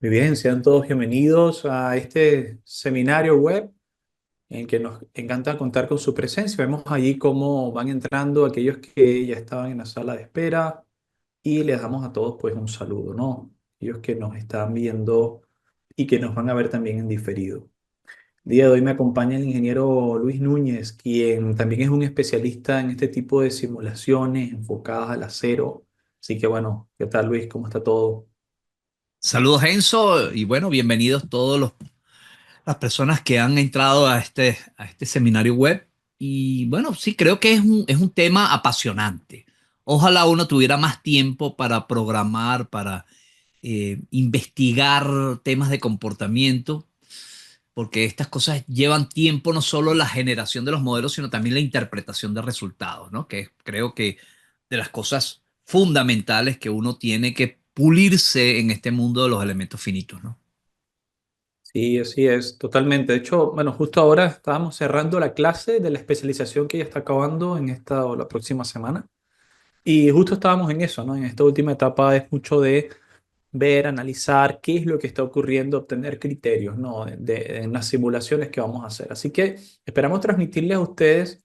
Muy bien, sean todos bienvenidos a este seminario web en que nos encanta contar con su presencia. Vemos allí cómo van entrando aquellos que ya estaban en la sala de espera y les damos a todos pues un saludo, ¿no? Aquellos que nos están viendo y que nos van a ver también en diferido. El día de hoy me acompaña el ingeniero Luis Núñez, quien también es un especialista en este tipo de simulaciones enfocadas al acero. Así que bueno, ¿qué tal Luis? ¿Cómo está todo? Saludos Enzo y bueno, bienvenidos las personas que han entrado a este seminario web. Y bueno, sí, creo que es un tema apasionante. Ojalá uno tuviera más tiempo para programar, para investigar temas de comportamiento, porque estas cosas llevan tiempo, no solo la generación de los modelos, sino también la interpretación de resultados, ¿no? Que creo que de las cosas fundamentales que uno tiene que pulirse en este mundo de los elementos finitos, ¿no? Sí, así es, totalmente. De hecho, bueno, justo ahora estábamos cerrando la clase de la especialización que ya está acabando en esta o la próxima semana. Y justo estábamos en eso, ¿no? En esta última etapa es mucho de ver, analizar qué es lo que está ocurriendo, obtener criterios, ¿no? En las simulaciones que vamos a hacer. Así que esperamos transmitirles a ustedes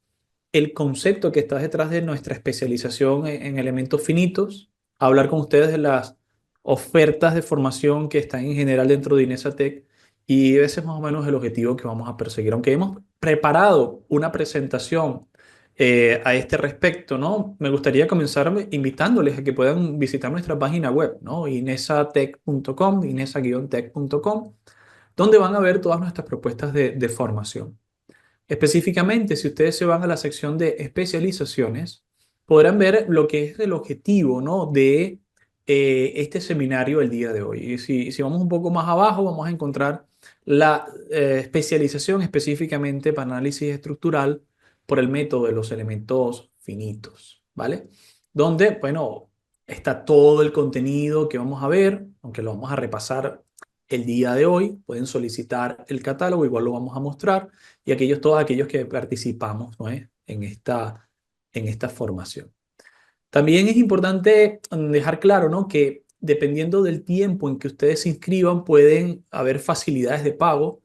el concepto que está detrás de nuestra especialización en elementos finitos, hablar con ustedes de las ofertas de formación que están en general dentro de Inesatec y ese es más o menos el objetivo que vamos a perseguir. Aunque hemos preparado una presentación a este respecto, ¿no? Me gustaría comenzar invitándoles a que puedan visitar nuestra página web, ¿no? Inesatec.com, inesa-tech.com, donde van a ver todas nuestras propuestas de formación. Específicamente, si ustedes se van a la sección de especializaciones, podrán ver lo que es el objetivo, ¿no? de este seminario el día de hoy. Y si vamos un poco más abajo, vamos a encontrar la especialización específicamente para análisis estructural por el método de los elementos finitos, ¿vale? Donde, bueno, está todo el contenido que vamos a ver, aunque lo vamos a repasar el día de hoy. Pueden solicitar el catálogo, igual lo vamos a mostrar y todos aquellos que participamos, ¿no? en esta formación. También es importante dejar claro, ¿no? que dependiendo del tiempo en que ustedes se inscriban, pueden haber facilidades de pago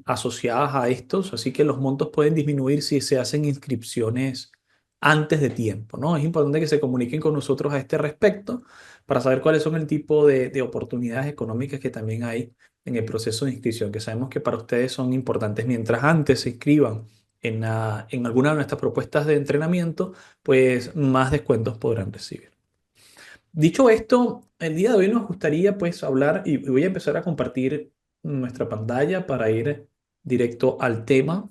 asociadas a estos, así que los montos pueden disminuir si se hacen inscripciones antes de tiempo, ¿no? Es importante que se comuniquen con nosotros a este respecto para saber cuáles son el tipo de oportunidades económicas que también hay en el proceso de inscripción, que sabemos que para ustedes son importantes. Mientras antes se inscriban en alguna de nuestras propuestas de entrenamiento, pues más descuentos podrán recibir. Dicho esto, el día de hoy nos gustaría pues hablar y voy a empezar a compartir nuestra pantalla para ir directo al tema.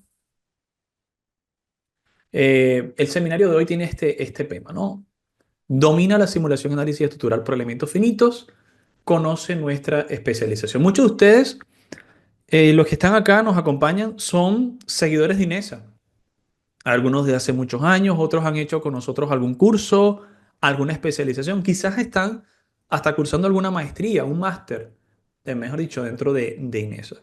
El seminario de hoy tiene este tema, ¿no? Domina la simulación y análisis estructural por elementos finitos, conoce nuestra especialización. Muchos de ustedes, los que están acá, nos acompañan, son seguidores de INESA. Algunos de hace muchos años, otros han hecho con nosotros algún curso, alguna especialización, quizás están hasta cursando alguna maestría, un máster, mejor dicho, dentro de INESA.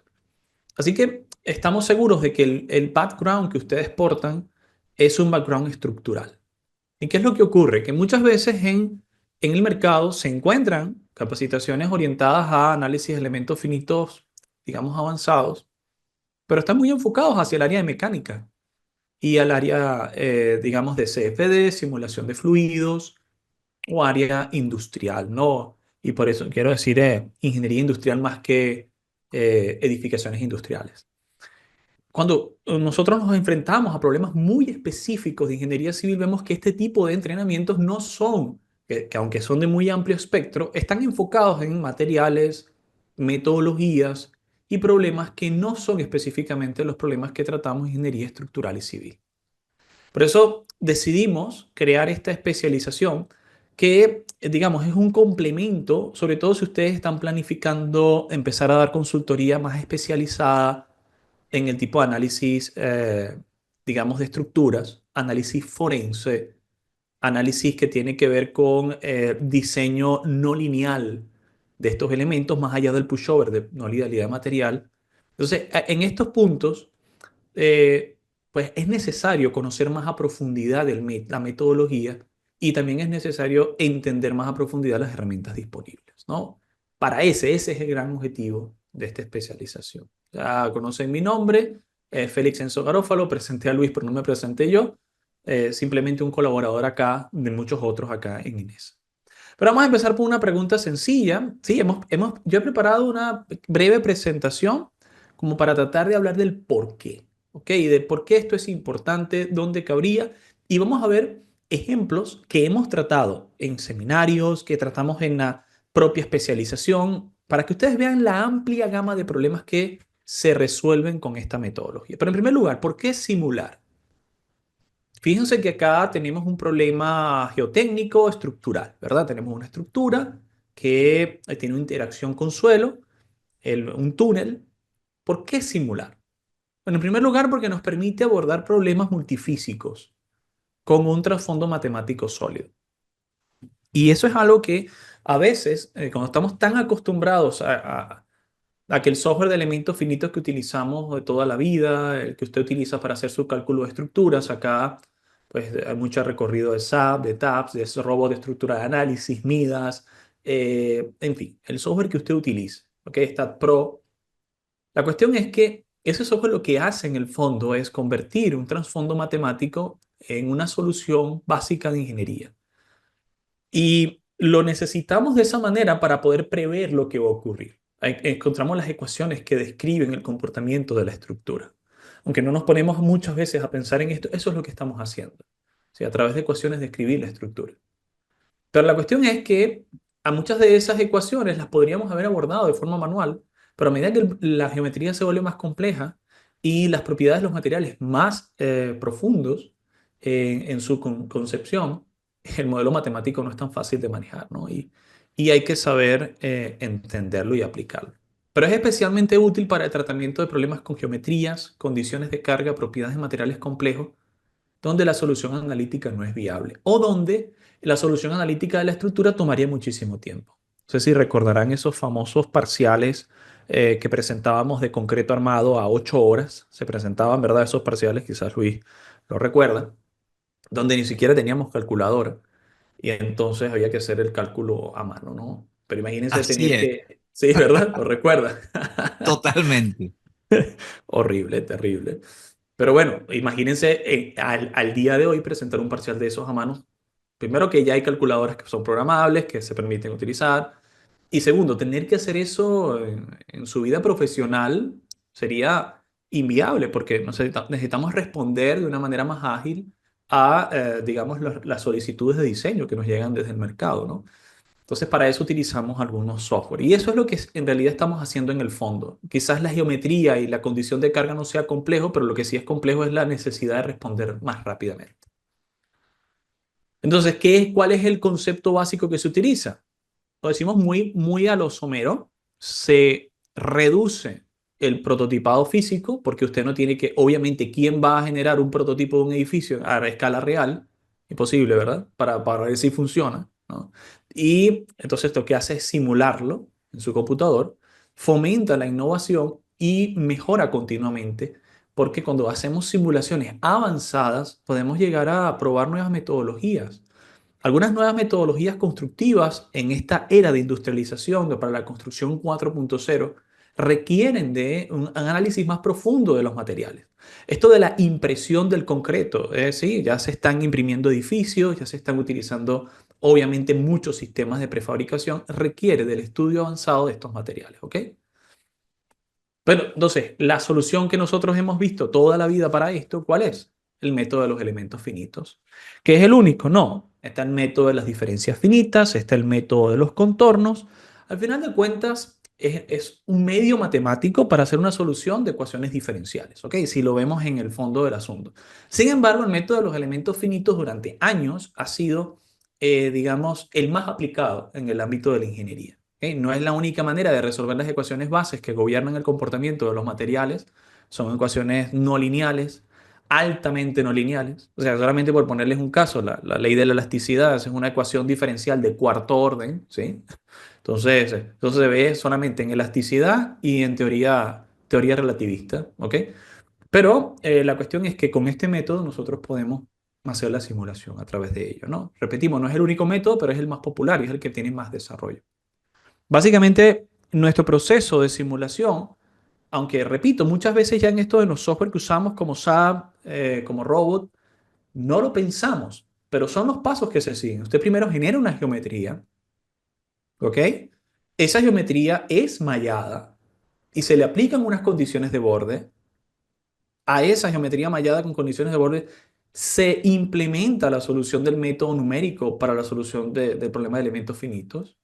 Así que estamos seguros de que el background que ustedes portan es un background estructural. ¿Y qué es lo que ocurre? Que muchas veces en el mercado se encuentran capacitaciones orientadas a análisis de elementos finitos, digamos, avanzados, pero están muy enfocados hacia el área de mecánica y al área, digamos, de CFD, simulación de fluidos o área industrial, ¿no? Y por eso quiero decir ingeniería industrial más que edificaciones industriales. Cuando nosotros nos enfrentamos a problemas muy específicos de ingeniería civil, vemos que este tipo de entrenamientos no son, que aunque son de muy amplio espectro, están enfocados en materiales, metodologías y problemas que no son específicamente los problemas que tratamos en ingeniería estructural y civil. Por eso decidimos crear esta especialización que, digamos, es un complemento, sobre todo si ustedes están planificando empezar a dar consultoría más especializada en el tipo de análisis, digamos, de estructuras, análisis forense, análisis que tiene que ver con diseño no lineal de estos elementos, más allá del pushover, de no linealidad material. Entonces, en estos puntos pues es necesario conocer más a profundidad la metodología y también es necesario entender más a profundidad las herramientas disponibles, ¿no? Ese es el gran objetivo de esta especialización. Ya conocen mi nombre, Félix Enzo Garófalo, presenté a Luis, pero no me presenté yo, simplemente un colaborador acá de muchos otros acá en Inés. Pero vamos a empezar por una pregunta sencilla. Sí, yo he preparado una breve presentación como para tratar de hablar del por qué, ¿ok? De por qué esto es importante, dónde cabría. Y vamos a ver ejemplos que hemos tratado en seminarios, que tratamos en la propia especialización, para que ustedes vean la amplia gama de problemas que se resuelven con esta metodología. Pero en primer lugar, ¿por qué simular? Fíjense que acá tenemos un problema geotécnico estructural, ¿verdad? Tenemos una estructura que tiene una interacción con suelo, un túnel. ¿Por qué simular? Bueno, en primer lugar, porque nos permite abordar problemas multifísicos con un trasfondo matemático sólido. Y eso es algo que a veces, cuando estamos tan acostumbrados a que el software de elementos finitos que utilizamos de toda la vida, el que usted utiliza para hacer su cálculo de estructuras, acá pues hay mucho recorrido de SAP, de TAPS, de ese robot de estructura de análisis, Midas, en fin, el software que usted utilice, ¿ok? Stat Pro. La cuestión es que ese software lo que hace en el fondo es convertir un trasfondo matemático en una solución básica de ingeniería. Y lo necesitamos de esa manera para poder prever lo que va a ocurrir. Encontramos las ecuaciones que describen el comportamiento de la estructura. Aunque no nos ponemos muchas veces a pensar en esto, eso es lo que estamos haciendo. Sí, a través de ecuaciones describir la estructura. Pero la cuestión es que a muchas de esas ecuaciones las podríamos haber abordado de forma manual, pero a medida que la geometría se vuelve más compleja y las propiedades de los materiales más profundos en su concepción, el modelo matemático no es tan fácil de manejar, ¿no? Y hay que saber entenderlo y aplicarlo. Pero es especialmente útil para el tratamiento de problemas con geometrías, condiciones de carga, propiedades de materiales complejos donde la solución analítica no es viable o donde la solución analítica de la estructura tomaría muchísimo tiempo. No sé si recordarán esos famosos parciales que presentábamos de concreto armado a 8 horas. Se presentaban, ¿verdad? Esos parciales, quizás Luis lo recuerda, donde ni siquiera teníamos calculadora y entonces había que hacer el cálculo a mano, ¿no? Pero imagínense Así tener es, que... Sí, ¿verdad? ¿Lo recuerda? totalmente. Horrible, terrible. Pero bueno, imagínense al día de hoy presentar un parcial de esos a mano. Primero que ya hay calculadoras que son programables, que se permiten utilizar. Y segundo, tener que hacer eso en su vida profesional sería inviable porque necesitamos responder de una manera más ágil a, digamos, las solicitudes de diseño que nos llegan desde el mercado, ¿no? Entonces, para eso utilizamos algunos software. Y eso es lo que en realidad estamos haciendo en el fondo. Quizás la geometría y la condición de carga no sea complejo, pero lo que sí es complejo es la necesidad de responder más rápidamente. Entonces, ¿cuál es el concepto básico que se utiliza? Lo decimos muy a lo somero. Se reduce el prototipado físico, porque usted no tiene que, obviamente, ¿quién va a generar un prototipo de un edificio a escala real? Imposible, ¿verdad? Para ver si funciona, ¿no? Y entonces lo que hace es simularlo en su computador, fomenta la innovación y mejora continuamente, porque cuando hacemos simulaciones avanzadas, podemos llegar a probar nuevas metodologías. Algunas nuevas metodologías constructivas en esta era de industrialización para la construcción 4.0 requieren de un análisis más profundo de los materiales. Esto de la impresión del concreto, sí, ya se están imprimiendo edificios, ya se están utilizando obviamente muchos sistemas de prefabricación, requiere del estudio avanzado de estos materiales, ¿ok? Bueno, entonces, la solución que nosotros hemos visto toda la vida para esto, ¿cuál es? El método de los elementos finitos. ¿Que es el único? No. Está el método de las diferencias finitas, está el método de los contornos. Al final de cuentas, es un medio matemático para hacer una solución de ecuaciones diferenciales, ¿ok? Si lo vemos en el fondo del asunto. Sin embargo, el método de los elementos finitos durante años ha sido, digamos, el más aplicado en el ámbito de la ingeniería. ¿Ok? No es la única manera de resolver las ecuaciones bases que gobiernan el comportamiento de los materiales. Son ecuaciones no lineales, altamente no lineales. O sea, solamente por ponerles un caso, la ley de la elasticidad es una ecuación diferencial de cuarto orden, ¿sí? Entonces se ve solamente en elasticidad y en teoría relativista, ¿ok? Pero la cuestión es que con este método nosotros podemos hacer la simulación a través de ello, ¿no? Repetimos, no es el único método, pero es el más popular y es el que tiene más desarrollo. Básicamente, nuestro proceso de simulación, aunque repito, muchas veces ya en esto de los software que usamos como SAP, como Robot, no lo pensamos, pero son los pasos que se siguen. Usted primero genera una geometría, ¿ok? Esa geometría es mallada y se le aplican unas condiciones de borde. A esa geometría mallada con condiciones de borde se implementa la solución del método numérico para la solución del problema de elementos finitos.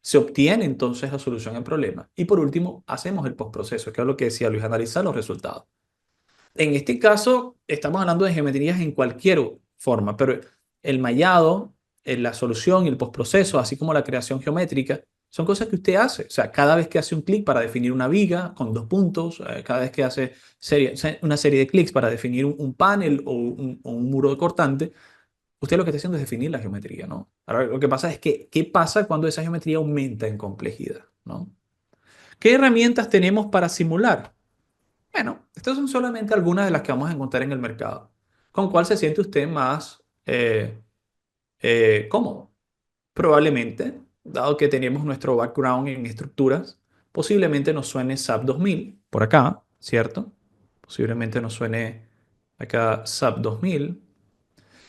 Se obtiene entonces la solución al problema. Y por último, hacemos el postproceso, que es lo que decía Luis, analizar los resultados. En este caso, estamos hablando de geometrías en cualquier forma, pero el mallado, la solución y el postproceso, así como la creación geométrica, son cosas que usted hace. O sea, cada vez que hace un clic para definir una viga con dos puntos, cada vez que hace una serie de clics para definir un panel o un muro cortante, usted lo que está haciendo es definir la geometría, ¿no? Ahora, lo que pasa es que, ¿qué pasa cuando esa geometría aumenta en complejidad, ¿no? ¿Qué herramientas tenemos para simular? Bueno, estas son solamente algunas de las que vamos a encontrar en el mercado. ¿Con cuál se siente usted más cómodo? Probablemente, dado que tenemos nuestro background en estructuras, posiblemente nos suene SAP 2000 por acá, ¿cierto? Posiblemente nos suene acá SAP 2000.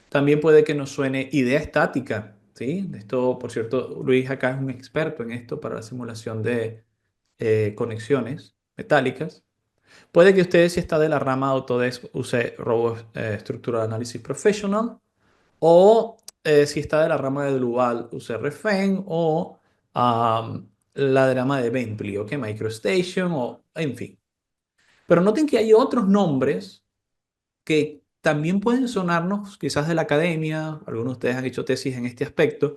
También puede que nos suene idea estática, ¿sí? Esto, por cierto, Luis acá es un experto en esto para la simulación de conexiones metálicas. Puede que usted, si está de la rama Autodesk, use Robot Structural Analysis Professional, o si está de la rama de Dual, use Refine, o la de rama de Bentley, ¿ok? MicroStation, o en fin. Pero noten que hay otros nombres que también pueden sonarnos quizás de la academia, algunos de ustedes han hecho tesis en este aspecto,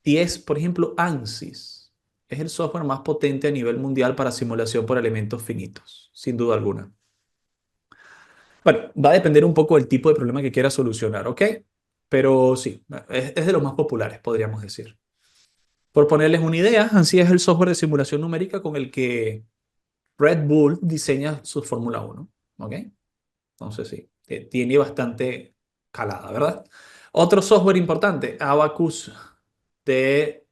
y es, por ejemplo, ANSYS. Es el software más potente a nivel mundial para simulación por elementos finitos, sin duda alguna. Bueno, va a depender un poco del tipo de problema que quiera solucionar, ¿ok? Pero sí, es de los más populares, podríamos decir. Por ponerles una idea, ANSYS es el software de simulación numérica con el que Red Bull diseña su Fórmula 1, ¿ok? Entonces sí, tiene bastante calada, ¿verdad? Otro software importante, Abacus de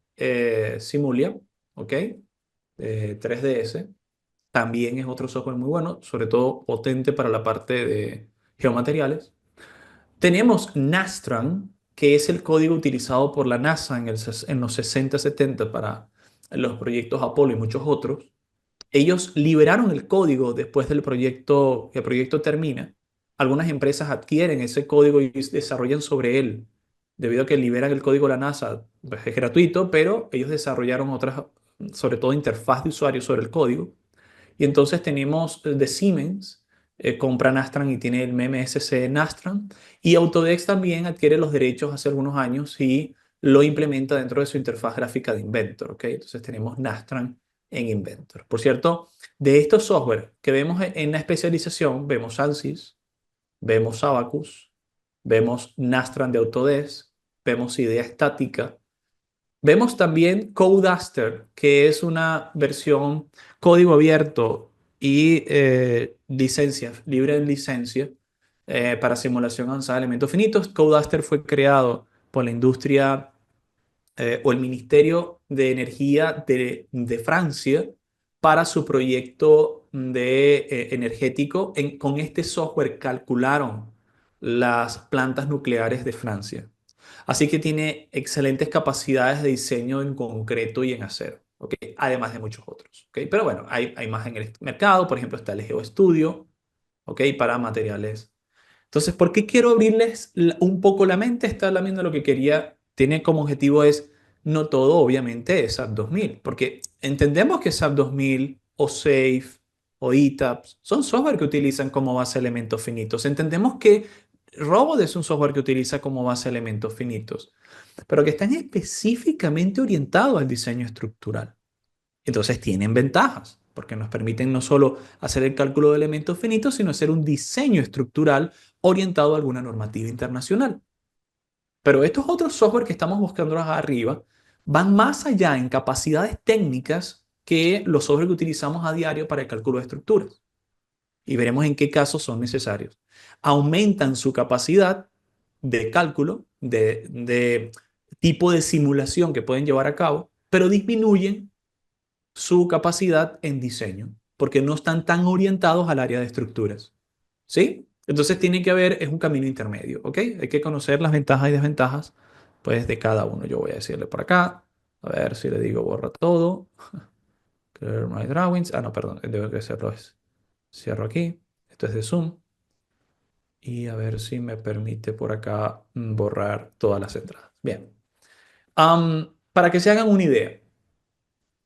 Simulia, ¿ok? 3DS. También es otro software muy bueno, sobre todo potente para la parte de geomateriales. Tenemos Nastran, que es el código utilizado por la NASA en los 60-70 para los proyectos Apolo y muchos otros. Ellos liberaron el código después del proyecto, que el proyecto termina. Algunas empresas adquieren ese código y desarrollan sobre él. Debido a que liberan el código de la NASA, pues es gratuito, pero ellos desarrollaron otras, sobre todo interfaz de usuario sobre el código. Y entonces tenemos de Siemens, compra Nastran y tiene el MMSC Nastran. Y Autodesk también adquiere los derechos hace algunos años y lo implementa dentro de su interfaz gráfica de Inventor. ¿Ok? Entonces tenemos Nastran en Inventor. Por cierto, de estos software que vemos en la especialización, vemos ANSYS, vemos Abacus, vemos Nastran de Autodesk, vemos Idea Estática. Vemos también Codeaster, que es una versión código abierto y licencia, libre de licencia para simulación avanzada de elementos finitos. Codeaster fue creado por la industria o el Ministerio de Energía de Francia para su proyecto energético. Con este software calcularon las plantas nucleares de Francia. Así que tiene excelentes capacidades de diseño en concreto y en acero, ¿ok? Además de muchos otros, ¿ok? Pero bueno, hay más en el mercado. Por ejemplo, está el GeoStudio, ¿ok? Para materiales. Entonces, ¿por qué quiero abrirles un poco la mente? Está viendo lo que quería, tiene como objetivo es, no todo obviamente es SAP 2000, porque entendemos que SAP 2000 o SAFe o ETABS son software que utilizan como base elementos finitos. Entendemos que Robot es un software que utiliza como base elementos finitos, pero que están específicamente orientados al diseño estructural. Entonces tienen ventajas, porque nos permiten no solo hacer el cálculo de elementos finitos, sino hacer un diseño estructural orientado a alguna normativa internacional. Pero estos otros software que estamos buscando arriba van más allá en capacidades técnicas que los software que utilizamos a diario para el cálculo de estructuras. Y veremos en qué casos son necesarios. Aumentan su capacidad de cálculo, de tipo de simulación que pueden llevar a cabo, pero disminuyen su capacidad en diseño, porque no están tan orientados al área de estructuras. ¿Sí? Entonces tiene que haber, es un camino intermedio, ¿ok? Hay que conocer las ventajas y desventajas, pues, de cada uno. Yo voy a decirle por acá, a ver si le digo borra todo. Clear my drawings. Ah, no, perdón, debo que hacerlo es. Cierro aquí. Esto es de Zoom. Y a ver si me permite por acá borrar todas las entradas. Bien. Para que se hagan una idea,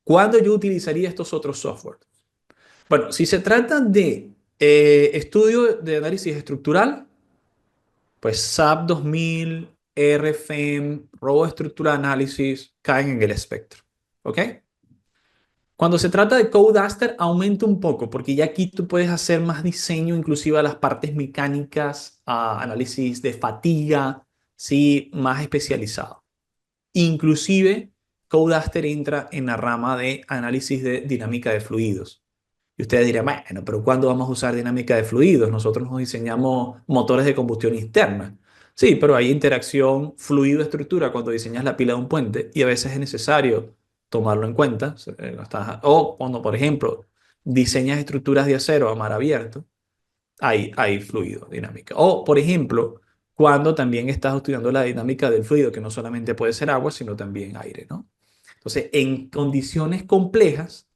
¿cuándo yo utilizaría estos otros software? Bueno, si se trata de estudio de análisis estructural, pues SAP 2000, RFM, Robo Estructural Análisis caen en el espectro. ¿Ok? Cuando se trata de Codeaster, aumenta un poco, porque ya aquí tú puedes hacer más diseño, inclusive a las partes mecánicas, a análisis de fatiga, ¿sí? Más especializado. Inclusive, Codeaster entra en la rama de análisis de dinámica de fluidos. Y ustedes dirán, bueno, pero ¿cuándo vamos a usar dinámica de fluidos? Nosotros nos diseñamos motores de combustión interna. Sí, pero hay interacción fluido-estructura cuando diseñas la pila de un puente y a veces es necesario tomarlo en cuenta. O cuando, por ejemplo, diseñas estructuras de acero a mar abierto, hay fluido, dinámica. O, por ejemplo, cuando también estás estudiando la dinámica del fluido, que no solamente puede ser agua, sino también aire, ¿no? Entonces, en condiciones complejas,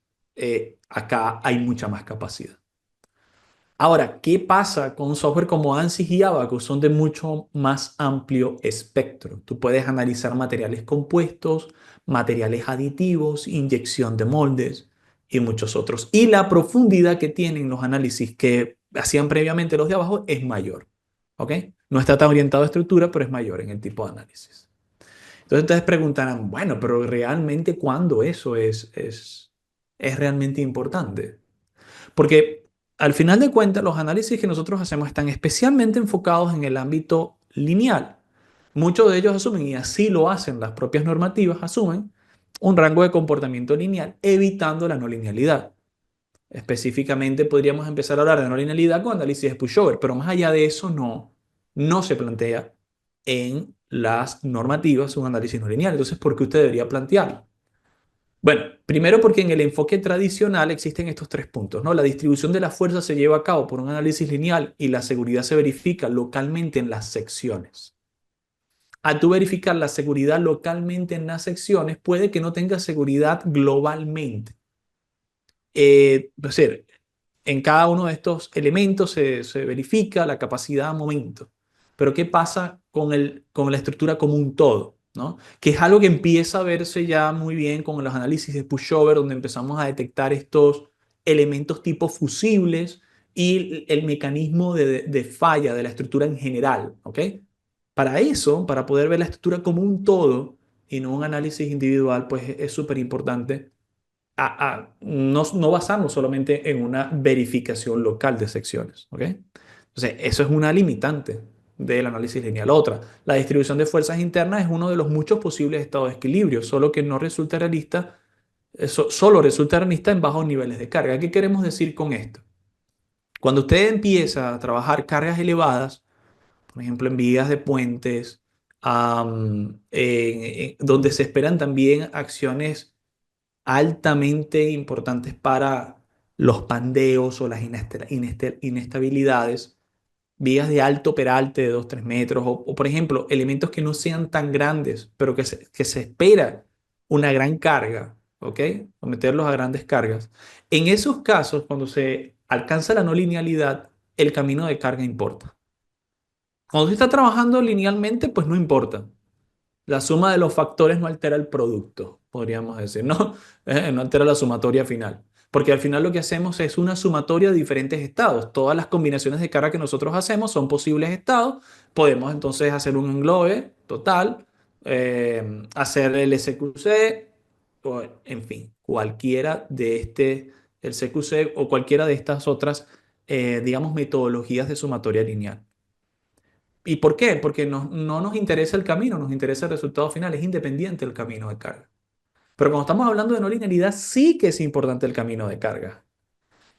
acá hay mucha más capacidad. Ahora, ¿qué pasa con un software como ANSYS y Abacus? Son de mucho más amplio espectro. Tú puedes analizar materiales compuestos, materiales aditivos, inyección de moldes y muchos otros. Y la profundidad que tienen los análisis que hacían previamente los de abajo es mayor. ¿Ok? No está tan orientado a estructura, pero es mayor en el tipo de análisis. Entonces ustedes preguntarán, bueno, pero realmente ¿cuándo eso es realmente importante? Porque al final de cuentas los análisis que nosotros hacemos están especialmente enfocados en el ámbito lineal. Muchos de ellos asumen, y así lo hacen las propias normativas, asumen un rango de comportamiento lineal, evitando la no linealidad. Específicamente podríamos empezar a hablar de no linealidad con análisis de pushover, pero más allá de eso no se plantea en las normativas un análisis no lineal. Entonces, ¿por qué usted debería plantearlo? Bueno, primero porque en el enfoque tradicional existen estos tres puntos, ¿no? La distribución de la fuerza se lleva a cabo por un análisis lineal y la seguridad se verifica localmente en las secciones. Al tú verificar la seguridad localmente en las secciones, puede que no tenga seguridad globalmente. Es decir, en cada uno de estos elementos se verifica la capacidad a momento. Pero ¿qué pasa con la estructura como un todo? ¿No? Que es algo que empieza a verse ya muy bien con los análisis de pushover, donde empezamos a detectar estos elementos tipo fusibles y el mecanismo de falla de la estructura en general. ¿Ok? Para eso, para poder ver la estructura como un todo y no un análisis individual, pues es súper importante no basarnos solamente en una verificación local de secciones. ¿Ok? Entonces, eso es una limitante del análisis lineal. Otra, la distribución de fuerzas internas es uno de los muchos posibles estados de equilibrio, solo que no resulta realista, eso solo resulta realista en bajos niveles de carga. ¿Qué queremos decir con esto? Cuando usted empieza a trabajar cargas elevadas, por ejemplo, en vías de puentes, donde se esperan también acciones altamente importantes para los pandeos o las inestabilidades, vías de alto peralte de 2 3 metros, o, por ejemplo, elementos que no sean tan grandes, pero que se espera una gran carga, ¿ok? Someterlos a grandes cargas. En esos casos, cuando se alcanza la no linealidad, el camino de carga importa. Cuando se está trabajando linealmente, pues no importa. La suma de los factores no altera el producto, podríamos decir, ¿no? No altera la sumatoria final. Porque al final lo que hacemos es una sumatoria de diferentes estados. Todas las combinaciones de carga que nosotros hacemos son posibles estados. Podemos entonces hacer un englobe total, hacer el SQC, o, en fin, cualquiera de el CQC o cualquiera de estas otras, digamos, metodologías de sumatoria lineal. ¿Y por qué? Porque no nos interesa el camino, nos interesa el resultado final, es independiente el camino de carga. Pero cuando estamos hablando de no linealidad, sí que es importante el camino de carga.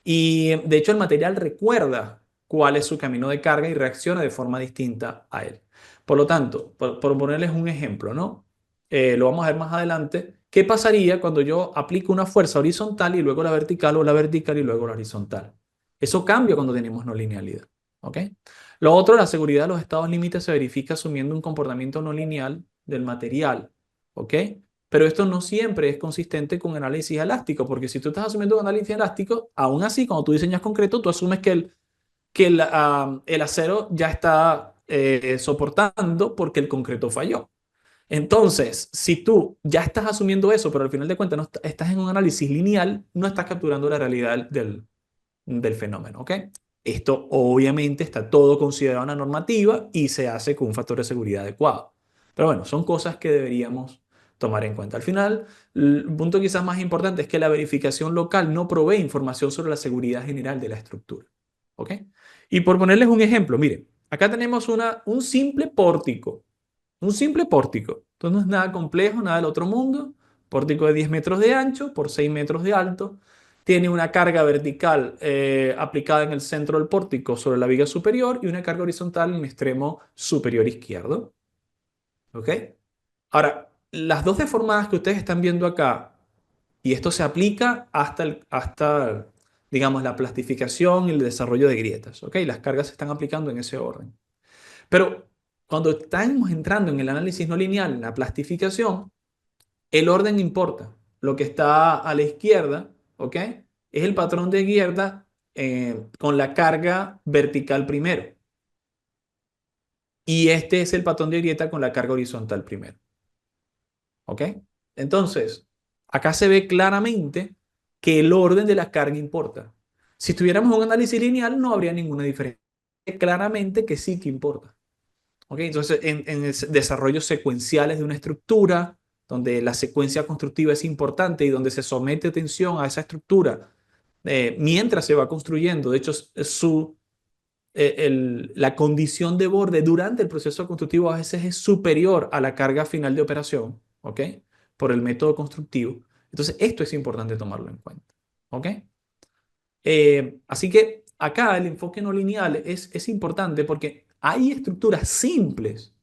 Y de hecho el material recuerda cuál es su camino de carga y reacciona de forma distinta a él. Por lo tanto, por ponerles un ejemplo, ¿no? lo vamos a ver más adelante, ¿qué pasaría cuando yo aplico una fuerza horizontal y luego la vertical o la vertical y luego la horizontal? Eso cambia cuando tenemos no linealidad. ¿Ok? Lo otro, la seguridad de los estados límites se verifica asumiendo un comportamiento no lineal del material. ¿Ok? Pero esto no siempre es consistente con análisis elástico, porque si tú estás asumiendo un análisis elástico, aún así, cuando tú diseñas concreto, tú asumes que el acero ya está soportando porque el concreto falló. Entonces, si tú ya estás asumiendo eso, pero al final de cuentas no estás en un análisis lineal, no estás capturando la realidad del fenómeno, ¿ok? Esto obviamente está todo considerado en la normativa y se hace con un factor de seguridad adecuado. Pero bueno, son cosas que deberíamos tomar en cuenta. Al final, el punto quizás más importante es que la verificación local no provee información sobre la seguridad general de la estructura, ¿ok? Y por ponerles un ejemplo, miren, acá tenemos un simple pórtico. Un simple pórtico. Entonces no es nada complejo, nada del otro mundo. Pórtico de 10 metros de ancho por 6 metros de alto. Tiene una carga vertical aplicada en el centro del pórtico sobre la viga superior y una carga horizontal en el extremo superior izquierdo. ¿Ok? Ahora, las dos deformadas que ustedes están viendo acá, y esto se aplica hasta digamos, la plastificación y el desarrollo de grietas. ¿Ok? Las cargas se están aplicando en ese orden. Pero cuando estamos entrando en el análisis no lineal, en la plastificación, el orden importa. Lo que está a la izquierda, ¿ok? Es el patrón de izquierda con la carga vertical primero. Y este es el patrón de grieta con la carga horizontal primero. ¿Ok? Entonces, acá se ve claramente que el orden de la carga importa. Si tuviéramos un análisis lineal, no habría ninguna diferencia. Claramente que sí que importa. ¿Ok? Entonces, en desarrollos secuenciales de una estructura, donde la secuencia constructiva es importante y donde se somete atención a esa estructura mientras se va construyendo, de hecho, la condición de borde durante el proceso constructivo a veces es superior a la carga final de operación, ¿ok? Por el método constructivo. Entonces, esto es importante tomarlo en cuenta, ¿ok? Así que acá el enfoque no lineal es importante porque hay estructuras simples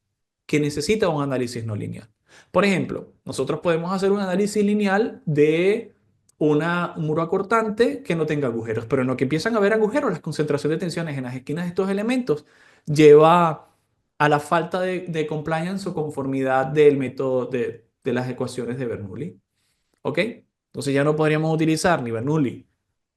que necesitan un análisis no lineal. Por ejemplo, nosotros podemos hacer un análisis lineal de un muro acortante que no tenga agujeros, pero en lo que empiezan a haber agujeros, las concentraciones de tensiones en las esquinas de estos elementos lleva a la falta de compliance o conformidad del método de las ecuaciones de Bernoulli. ¿Ok? Entonces ya no podríamos utilizar ni Bernoulli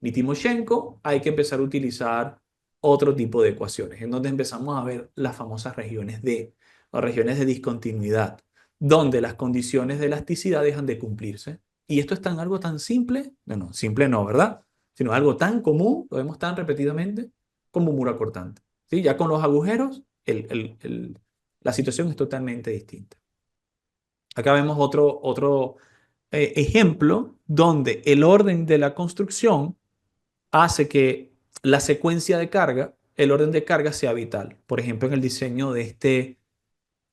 ni Timoshenko, hay que empezar a utilizar otro tipo de ecuaciones, en donde empezamos a ver las famosas regiones D o regiones de discontinuidad, donde las condiciones de elasticidad dejan de cumplirse. Y esto es algo tan simple, no, simple no, ¿verdad? Sino algo tan común, lo vemos tan repetidamente, como un muro acortante. ¿Sí? Ya con los agujeros, la situación es totalmente distinta. Acá vemos otro ejemplo donde el orden de la construcción hace que la secuencia de carga, el orden de carga sea vital. Por ejemplo, en el diseño de este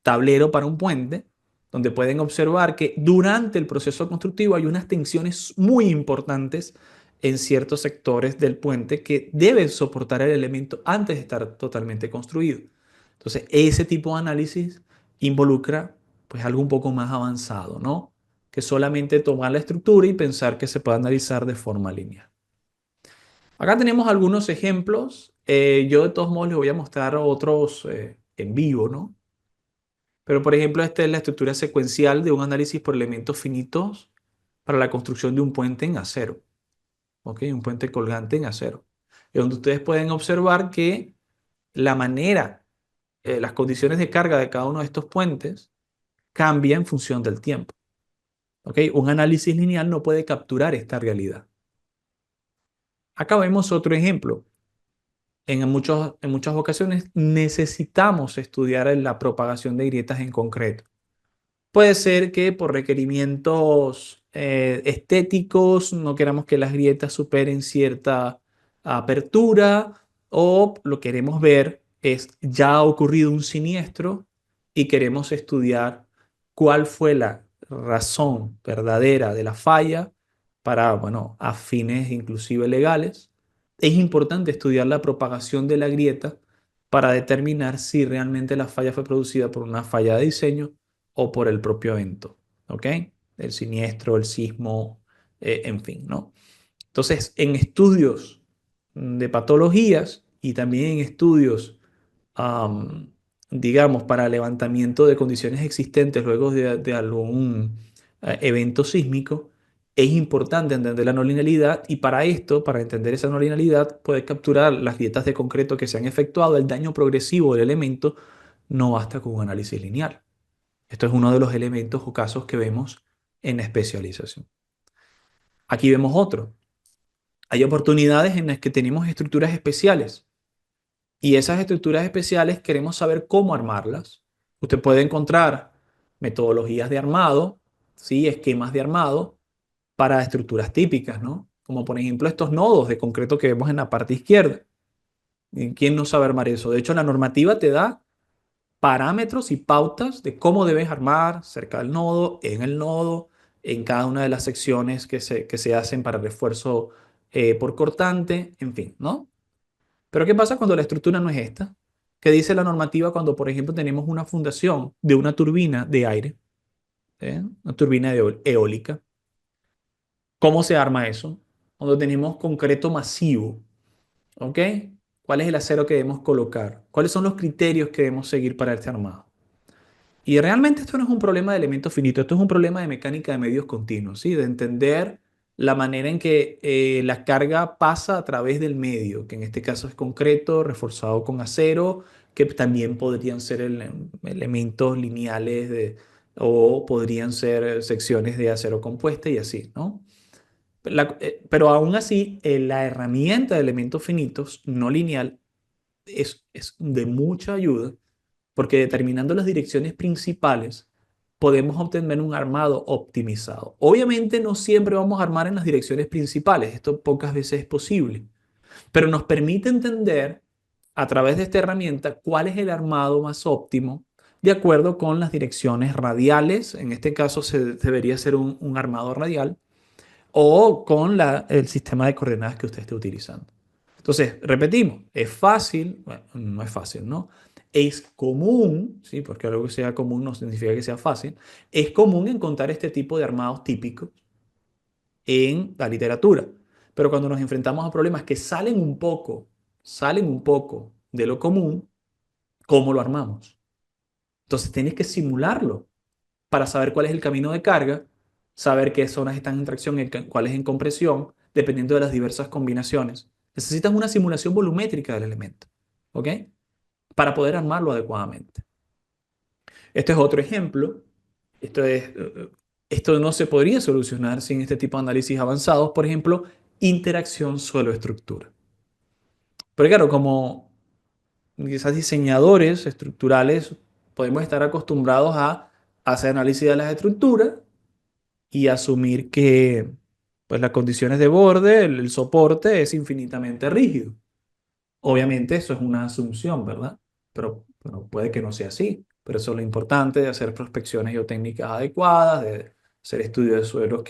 tablero para un puente, donde pueden observar que durante el proceso constructivo hay unas tensiones muy importantes en ciertos sectores del puente que deben soportar el elemento antes de estar totalmente construido. Entonces, ese tipo de análisis involucra pues algo un poco más avanzado, ¿no? Que solamente tomar la estructura y pensar que se puede analizar de forma lineal. Acá tenemos algunos ejemplos. Yo de todos modos les voy a mostrar otros en vivo, ¿no? Pero por ejemplo, esta es la estructura secuencial de un análisis por elementos finitos para la construcción de un puente en acero. ¿Ok? Un puente colgante en acero. Es donde ustedes pueden observar que la manera, las condiciones de carga de cada uno de estos puentes cambia en función del tiempo. ¿Ok? Un análisis lineal no puede capturar esta realidad. Acá vemos otro ejemplo. En muchas ocasiones necesitamos estudiar la propagación de grietas en concreto. Puede ser que por requerimientos estéticos no queramos que las grietas superen cierta apertura o lo que queremos ver es ya ha ocurrido un siniestro y queremos estudiar cuál fue la razón verdadera de la falla para, bueno, a fines inclusive legales. Es importante estudiar la propagación de la grieta para determinar si realmente la falla fue producida por una falla de diseño o por el propio evento. ¿ok? El siniestro, el sismo, en fin, ¿no? Entonces, en estudios de patologías y también en estudios, am, digamos, para levantamiento de condiciones existentes luego de algún evento sísmico, es importante entender la no linealidad y para esto, para entender esa no linealidad, poder capturar las grietas de concreto que se han efectuado, el daño progresivo del elemento, no basta con un análisis lineal. Esto es uno de los elementos o casos que vemos en la especialización. Aquí vemos otro. Hay oportunidades en las que tenemos estructuras especiales y esas estructuras especiales queremos saber cómo armarlas. Usted puede encontrar metodologías de armado, ¿sí? Esquemas de armado para estructuras típicas, ¿no? Como por ejemplo estos nodos de concreto que vemos en la parte izquierda. ¿Y quién no sabe armar eso? De hecho, la normativa te da parámetros y pautas de cómo debes armar cerca del nodo, en el nodo, en cada una de las secciones que se hacen para refuerzo por cortante, en fin, ¿no? Pero ¿qué pasa cuando la estructura no es esta? ¿Qué dice la normativa cuando, por ejemplo, tenemos una fundación de una turbina de aire, una turbina eólica? ¿Cómo se arma eso? Cuando tenemos concreto masivo, ¿ok? ¿Cuál es el acero que debemos colocar? ¿Cuáles son los criterios que debemos seguir para este armado? Y realmente esto no es un problema de elementos finitos, esto es un problema de mecánica de medios continuos, ¿sí? De entender la manera en que la carga pasa a través del medio, que en este caso es concreto, reforzado con acero, que también podrían ser elementos lineales o podrían ser secciones de acero compuesta y así, ¿no? Pero aún así, la herramienta de elementos finitos no lineal es de mucha ayuda porque determinando las direcciones principales podemos obtener un armado optimizado. Obviamente no siempre vamos a armar en las direcciones principales, esto pocas veces es posible, pero nos permite entender a través de esta herramienta cuál es el armado más óptimo de acuerdo con las direcciones radiales, en este caso debería ser un armado radial, o con el sistema de coordenadas que usted esté utilizando. Entonces, repetimos, es fácil, bueno, no es fácil, ¿no? Es común, ¿sí? Porque algo que sea común no significa que sea fácil, es común encontrar este tipo de armados típicos en la literatura. Pero cuando nos enfrentamos a problemas que salen un poco de lo común, ¿cómo lo armamos? Entonces tienes que simularlo para saber cuál es el camino de carga, saber qué zonas están en tracción y cuáles en compresión, dependiendo de las diversas combinaciones. Necesitas una simulación volumétrica del elemento, ¿ok? Para poder armarlo adecuadamente. Este es otro ejemplo. Esto no se podría solucionar sin este tipo de análisis avanzados, por ejemplo, interacción suelo-estructura. Pero claro, como quizás diseñadores estructurales, podemos estar acostumbrados a hacer análisis de las estructuras y asumir que pues, las condiciones de borde, el soporte es infinitamente rígido. Obviamente eso es una asunción, ¿verdad? Pero puede que no sea así. Pero eso es lo importante de hacer prospecciones geotécnicas adecuadas, de hacer estudios de suelos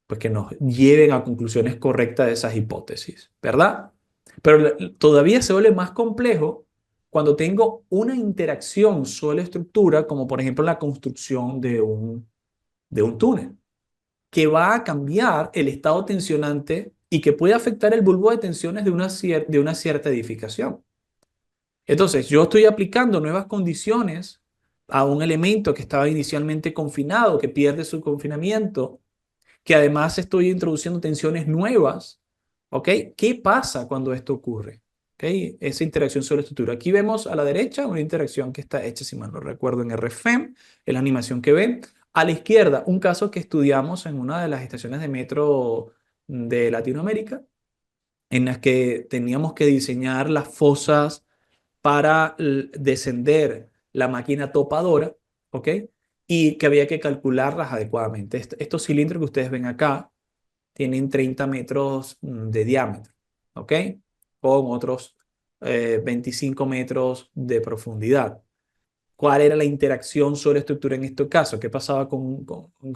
pues, que nos lleven a conclusiones correctas de esas hipótesis, ¿verdad? Pero todavía se vuelve más complejo cuando tengo una interacción suelo-estructura, como por ejemplo la construcción de un túnel que va a cambiar el estado tensionante y que puede afectar el bulbo de tensiones de una cierta edificación. Entonces, yo estoy aplicando nuevas condiciones a un elemento que estaba inicialmente confinado, que pierde su confinamiento, que además estoy introduciendo tensiones nuevas. ¿Ok? ¿Qué pasa cuando esto ocurre? ¿Ok? Esa interacción sobre la estructura. Aquí vemos a la derecha una interacción que está hecha, si mal no recuerdo, en RFEM, en la animación que ven. A la izquierda, un caso que estudiamos en una de las estaciones de metro de Latinoamérica, en las que teníamos que diseñar las fosas para descender la máquina topadora, ¿ok? Y que había que calcularlas adecuadamente. Estos cilindros que ustedes ven acá tienen 30 metros de diámetro, ¿ok? Con otros 25 metros de profundidad. ¿Cuál era la interacción sobre estructura en este caso? ¿Qué pasaba con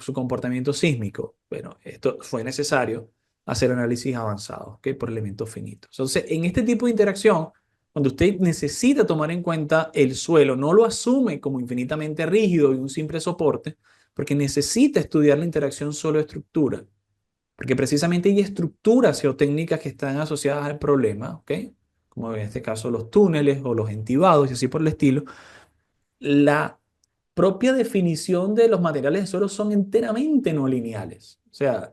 su comportamiento sísmico? Bueno, esto fue necesario hacer análisis avanzados, ¿ok? Por elementos finitos. Entonces, en este tipo de interacción, cuando usted necesita tomar en cuenta el suelo, no lo asume como infinitamente rígido y un simple soporte, porque necesita estudiar la interacción solo-estructura, porque precisamente hay estructuras geotécnicas que están asociadas al problema, ¿ok? Como en este caso los túneles o los entibados y así por el estilo. La propia definición de los materiales de suelo son enteramente no lineales. O sea,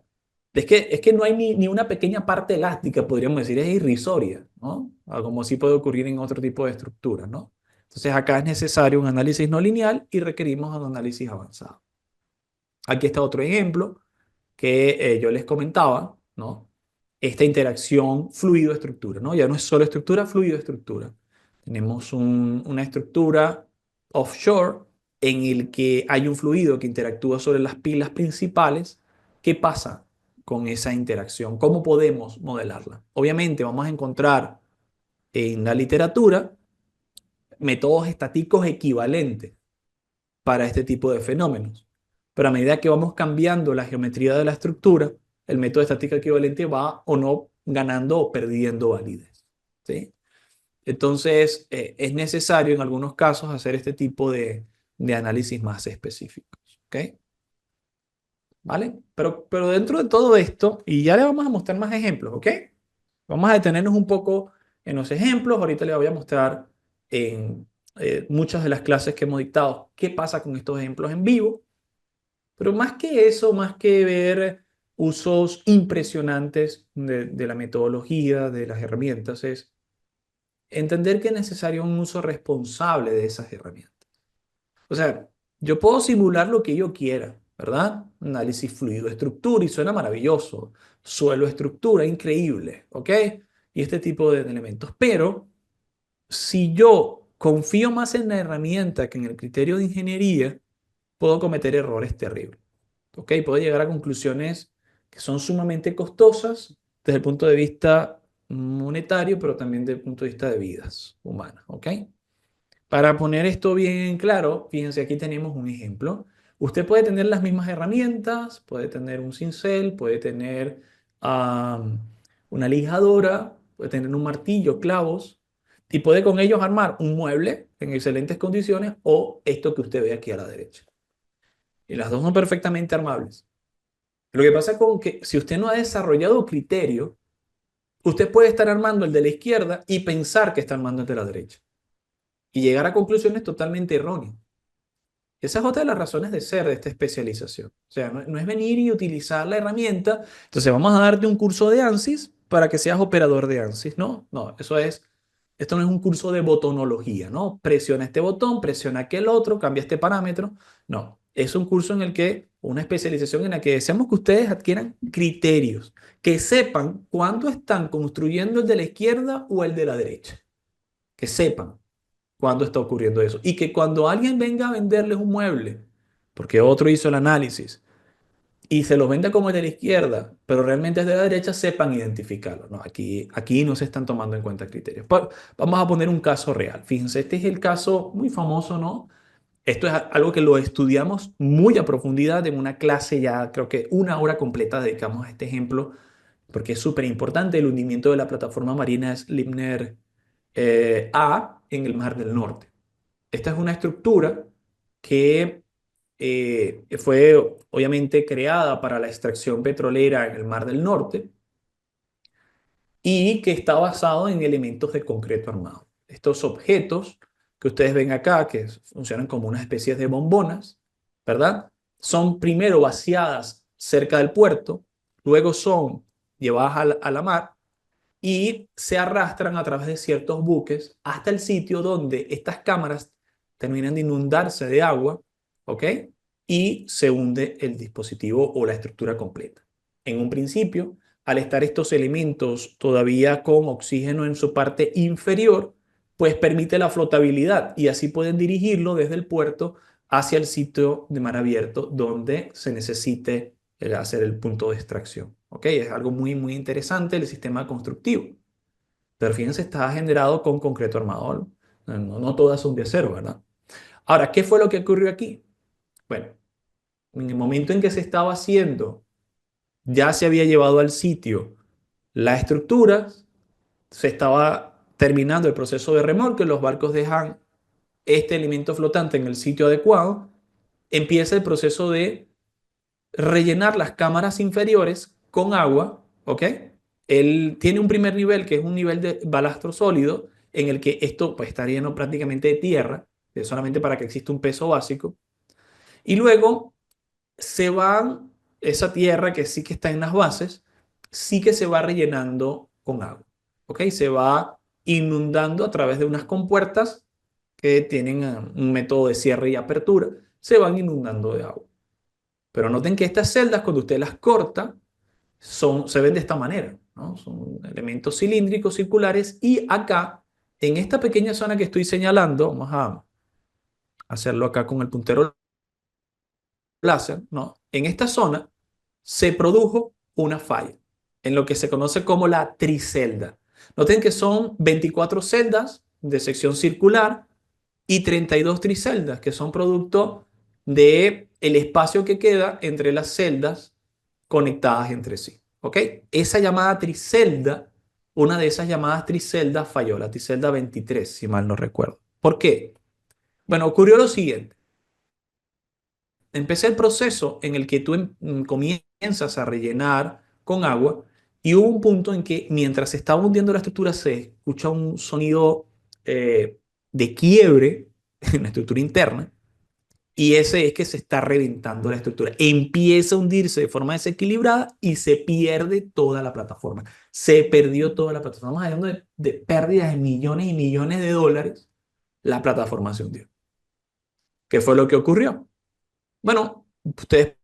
es que no hay ni una pequeña parte elástica, podríamos decir, es irrisoria, ¿no? Como sí puede ocurrir en otro tipo de estructuras, ¿no? Entonces acá es necesario un análisis no lineal y requerimos un análisis avanzado. Aquí está otro ejemplo que yo les comentaba, ¿no? Esta interacción fluido-estructura, ¿no? Ya no es solo estructura, fluido-estructura. Tenemos una estructura offshore en el que hay un fluido que interactúa sobre las pilas principales. ¿Qué pasa con esa interacción? ¿Cómo podemos modelarla? Obviamente vamos a encontrar en la literatura métodos estáticos equivalentes para este tipo de fenómenos. Pero a medida que vamos cambiando la geometría de la estructura, el método de estática equivalente va o no ganando o perdiendo validez. ¿Sí? Entonces, es necesario en algunos casos hacer este tipo de análisis más específicos. ¿Ok? ¿Vale? Pero dentro de todo esto, y ya le vamos a mostrar más ejemplos, ¿ok? Vamos a detenernos un poco en los ejemplos. Ahorita les voy a mostrar en muchas de las clases que hemos dictado qué pasa con estos ejemplos en vivo. Pero más que eso, más que ver usos impresionantes de la metodología, de las herramientas, es entender que es necesario un uso responsable de esas herramientas. O sea, yo puedo simular lo que yo quiera, ¿verdad? Análisis fluido, estructura, y suena maravilloso. Suelo, estructura, increíble, ¿ok? Y este tipo de elementos. Pero si yo confío más en la herramienta que en el criterio de ingeniería, puedo cometer errores terribles. ¿Ok? Puedo llegar a conclusiones que son sumamente costosas desde el punto de vista monetario, pero también desde el punto de vista de vidas humanas. ¿Ok? Para poner esto bien en claro, fíjense, aquí tenemos un ejemplo. Usted puede tener las mismas herramientas, puede tener un cincel, puede tener am, una lijadora, puede tener un martillo, clavos, y puede con ellos armar un mueble en excelentes condiciones o esto que usted ve aquí a la derecha. Y las dos son perfectamente armables. Lo que pasa con que si usted no ha desarrollado criterio, usted puede estar armando el de la izquierda y pensar que está armando el de la derecha y llegar a conclusiones totalmente erróneas. Esa es otra de las razones de ser de esta especialización. O sea, no es venir y utilizar la herramienta. Entonces, vamos a darte un curso de ANSYS para que seas operador de ANSYS. No, no, esto no es un curso de botonología, ¿no? Presiona este botón, presiona aquel otro, cambia este parámetro. No, es un curso en el que, una especialización en la que deseamos que ustedes adquieran criterios, que sepan cuándo están construyendo el de la izquierda o el de la derecha. Que sepan cuándo está ocurriendo eso. Y que cuando alguien venga a venderles un mueble, porque otro hizo el análisis, y se los venda como el de la izquierda, pero realmente es de la derecha, sepan identificarlo. No, aquí no se están tomando en cuenta criterios. Vamos a poner un caso real. Fíjense, este es el caso muy famoso, ¿no? Esto es algo que lo estudiamos muy a profundidad en una clase, ya creo que una hora completa dedicamos a este ejemplo, porque es súper importante el hundimiento de la plataforma marina Sleipner A en el Mar del Norte. Esta es una estructura que fue obviamente creada para la extracción petrolera en el Mar del Norte y que está basado en elementos de concreto armado. Estos objetos que ustedes ven acá, que funcionan como unas especies de bombonas, ¿verdad? Son primero vaciadas cerca del puerto, luego son llevadas a la mar y se arrastran a través de ciertos buques hasta el sitio donde estas cámaras terminan de inundarse de agua, ¿ok? Y se hunde el dispositivo o la estructura completa. En un principio, al estar estos elementos todavía con oxígeno en su parte inferior, pues permite la flotabilidad y así pueden dirigirlo desde el puerto hacia el sitio de mar abierto donde se necesite hacer el punto de extracción. ¿Ok? Es algo muy, muy interesante el sistema constructivo. Pero fíjense, está generado con concreto armado. No todas son de acero, ¿verdad? Ahora, ¿qué fue lo que ocurrió aquí? Bueno, en el momento en que se estaba haciendo, ya se había llevado al sitio la estructura, se estaba terminando el proceso de remolque, los barcos dejan este elemento flotante en el sitio adecuado empieza el proceso de rellenar las cámaras inferiores con agua, ¿ok? Él tiene un primer nivel que es un nivel de balastro sólido en el que esto pues, está lleno prácticamente de tierra, solamente para que exista un peso básico. Y luego se va, esa tierra que sí que está en las bases, sí que se va rellenando con agua, ¿ok? Se va inundando a través de unas compuertas que tienen un método de cierre y apertura, se van inundando de agua. Pero noten que estas celdas, cuando usted las corta, se ven de esta manera, ¿no? Son elementos cilíndricos, circulares, y acá, en esta pequeña zona que estoy señalando, vamos a hacerlo acá con el puntero láser, ¿no? En esta zona se produjo una falla, en lo que se conoce como la tricelda. Noten que son 24 celdas de sección circular y 32 triceldas, que son producto de el espacio que queda entre las celdas conectadas entre sí. ¿Ok? Esa llamada tricelda, una de esas llamadas triceldas falló, la tricelda 23, si mal no recuerdo. ¿Por qué? Bueno, ocurrió lo siguiente. Empecé el proceso en el que tú comienzas a rellenar con agua y hubo un punto en que mientras se estaba hundiendo la estructura se escucha un sonido eh, de quiebre en la estructura interna y ese es que se está reventando la estructura. Empieza a hundirse de forma desequilibrada y se pierde toda la plataforma. Se perdió toda la plataforma. Estamos hablando de pérdidas de millones y millones de dólares. La plataforma se hundió. ¿Qué fue lo que ocurrió? Bueno, ustedes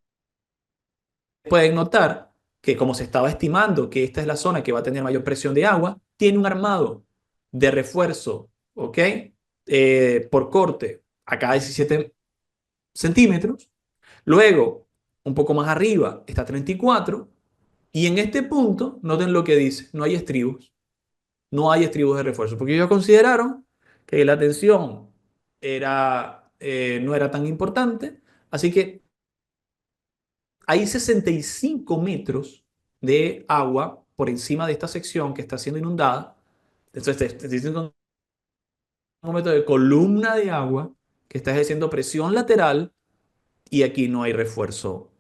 pueden notar que como se estaba estimando que esta es la zona que va a tener mayor presión de agua, tiene un armado de refuerzo, ¿ok? Por corte a cada 17 centímetros. Luego, un poco más arriba está 34. Y en este punto, noten lo que dice, no hay estribos. No hay estribos de refuerzo, porque ellos consideraron que la tensión no era tan importante. Así que hay 65 metros de agua por encima de esta sección que está siendo inundada. Entonces, 65 metros de columna de agua que está ejerciendo presión lateral y aquí no hay refuerzo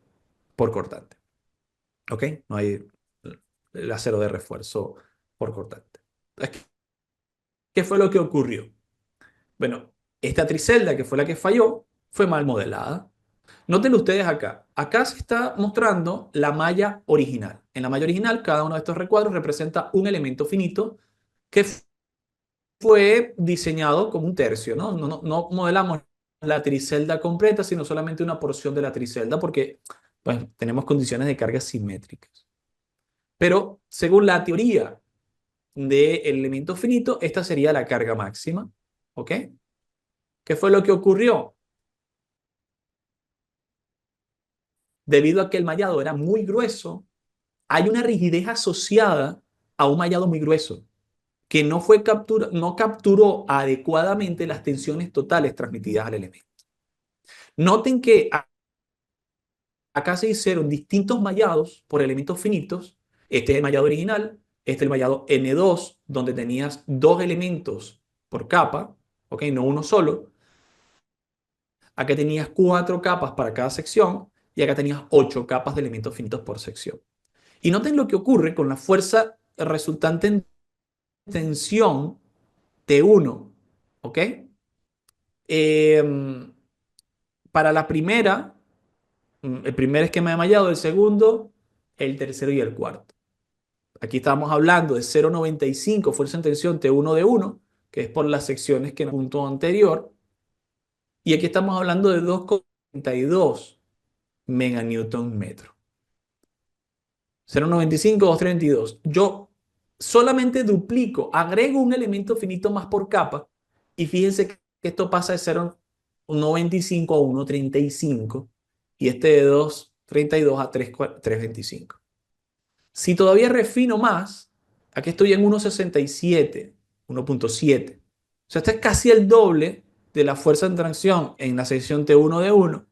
por cortante. ¿Ok? No hay el acero de refuerzo por cortante. ¿Qué fue lo que ocurrió? Bueno, esta tricelda, que fue la que falló, fue mal modelada. Noten ustedes acá. Acá se está mostrando la malla original. En la malla original, cada uno de estos recuadros representa un elemento finito que fue diseñado como un tercio, ¿no? No modelamos la tricelda completa, sino solamente una porción de la tricelda porque pues, tenemos condiciones de carga simétricas. Pero según la teoría del elemento finito, esta sería la carga máxima. ¿Ok? ¿Qué fue lo que ocurrió? Debido a que el mallado era muy grueso, hay una rigidez asociada a un mallado muy grueso que no capturó adecuadamente las tensiones totales transmitidas al elemento. Noten que acá se hicieron distintos mallados por elementos finitos. Este es el mallado original, este es el mallado N2, donde tenías dos elementos por capa, ¿ok? No uno solo. Acá tenías 4 capas para cada sección y acá tenías 8 capas de elementos finitos por sección. Y noten lo que ocurre con la fuerza resultante en tensión T1, ¿ok? Eh, para la primera, el primer esquema de mallado, el segundo, el tercero y el cuarto. Aquí estamos hablando de 0,95 fuerza en tensión T1 de 1, que es por las secciones que en el punto anterior. Y aquí estamos hablando de 2,32 meganewton metro. 0,95, 232. Yo solamente duplico, agrego un elemento finito más por capa y fíjense que esto pasa de 0,95 a 1,35 y este de 2,32 a 3,25. Si todavía refino más, aquí estoy en 1,67, 1,7. O sea, este es casi el doble de la fuerza en tracción en la sección T1 de 1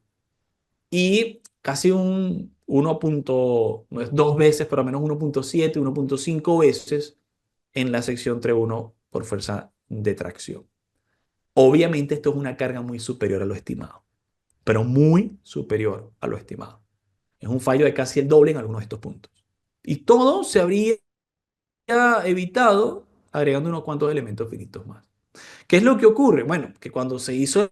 y casi un 1. No es dos veces, pero al menos 1,7, 1,5 veces en la sección 3.1 por fuerza de tracción. Obviamente esto es una carga muy superior a lo estimado. pero muy superior a lo estimado. Es un fallo de casi el doble en algunos de estos puntos. Y todo se habría evitado agregando unos cuantos elementos finitos más. ¿Qué es lo que ocurre? Bueno, que cuando se hizo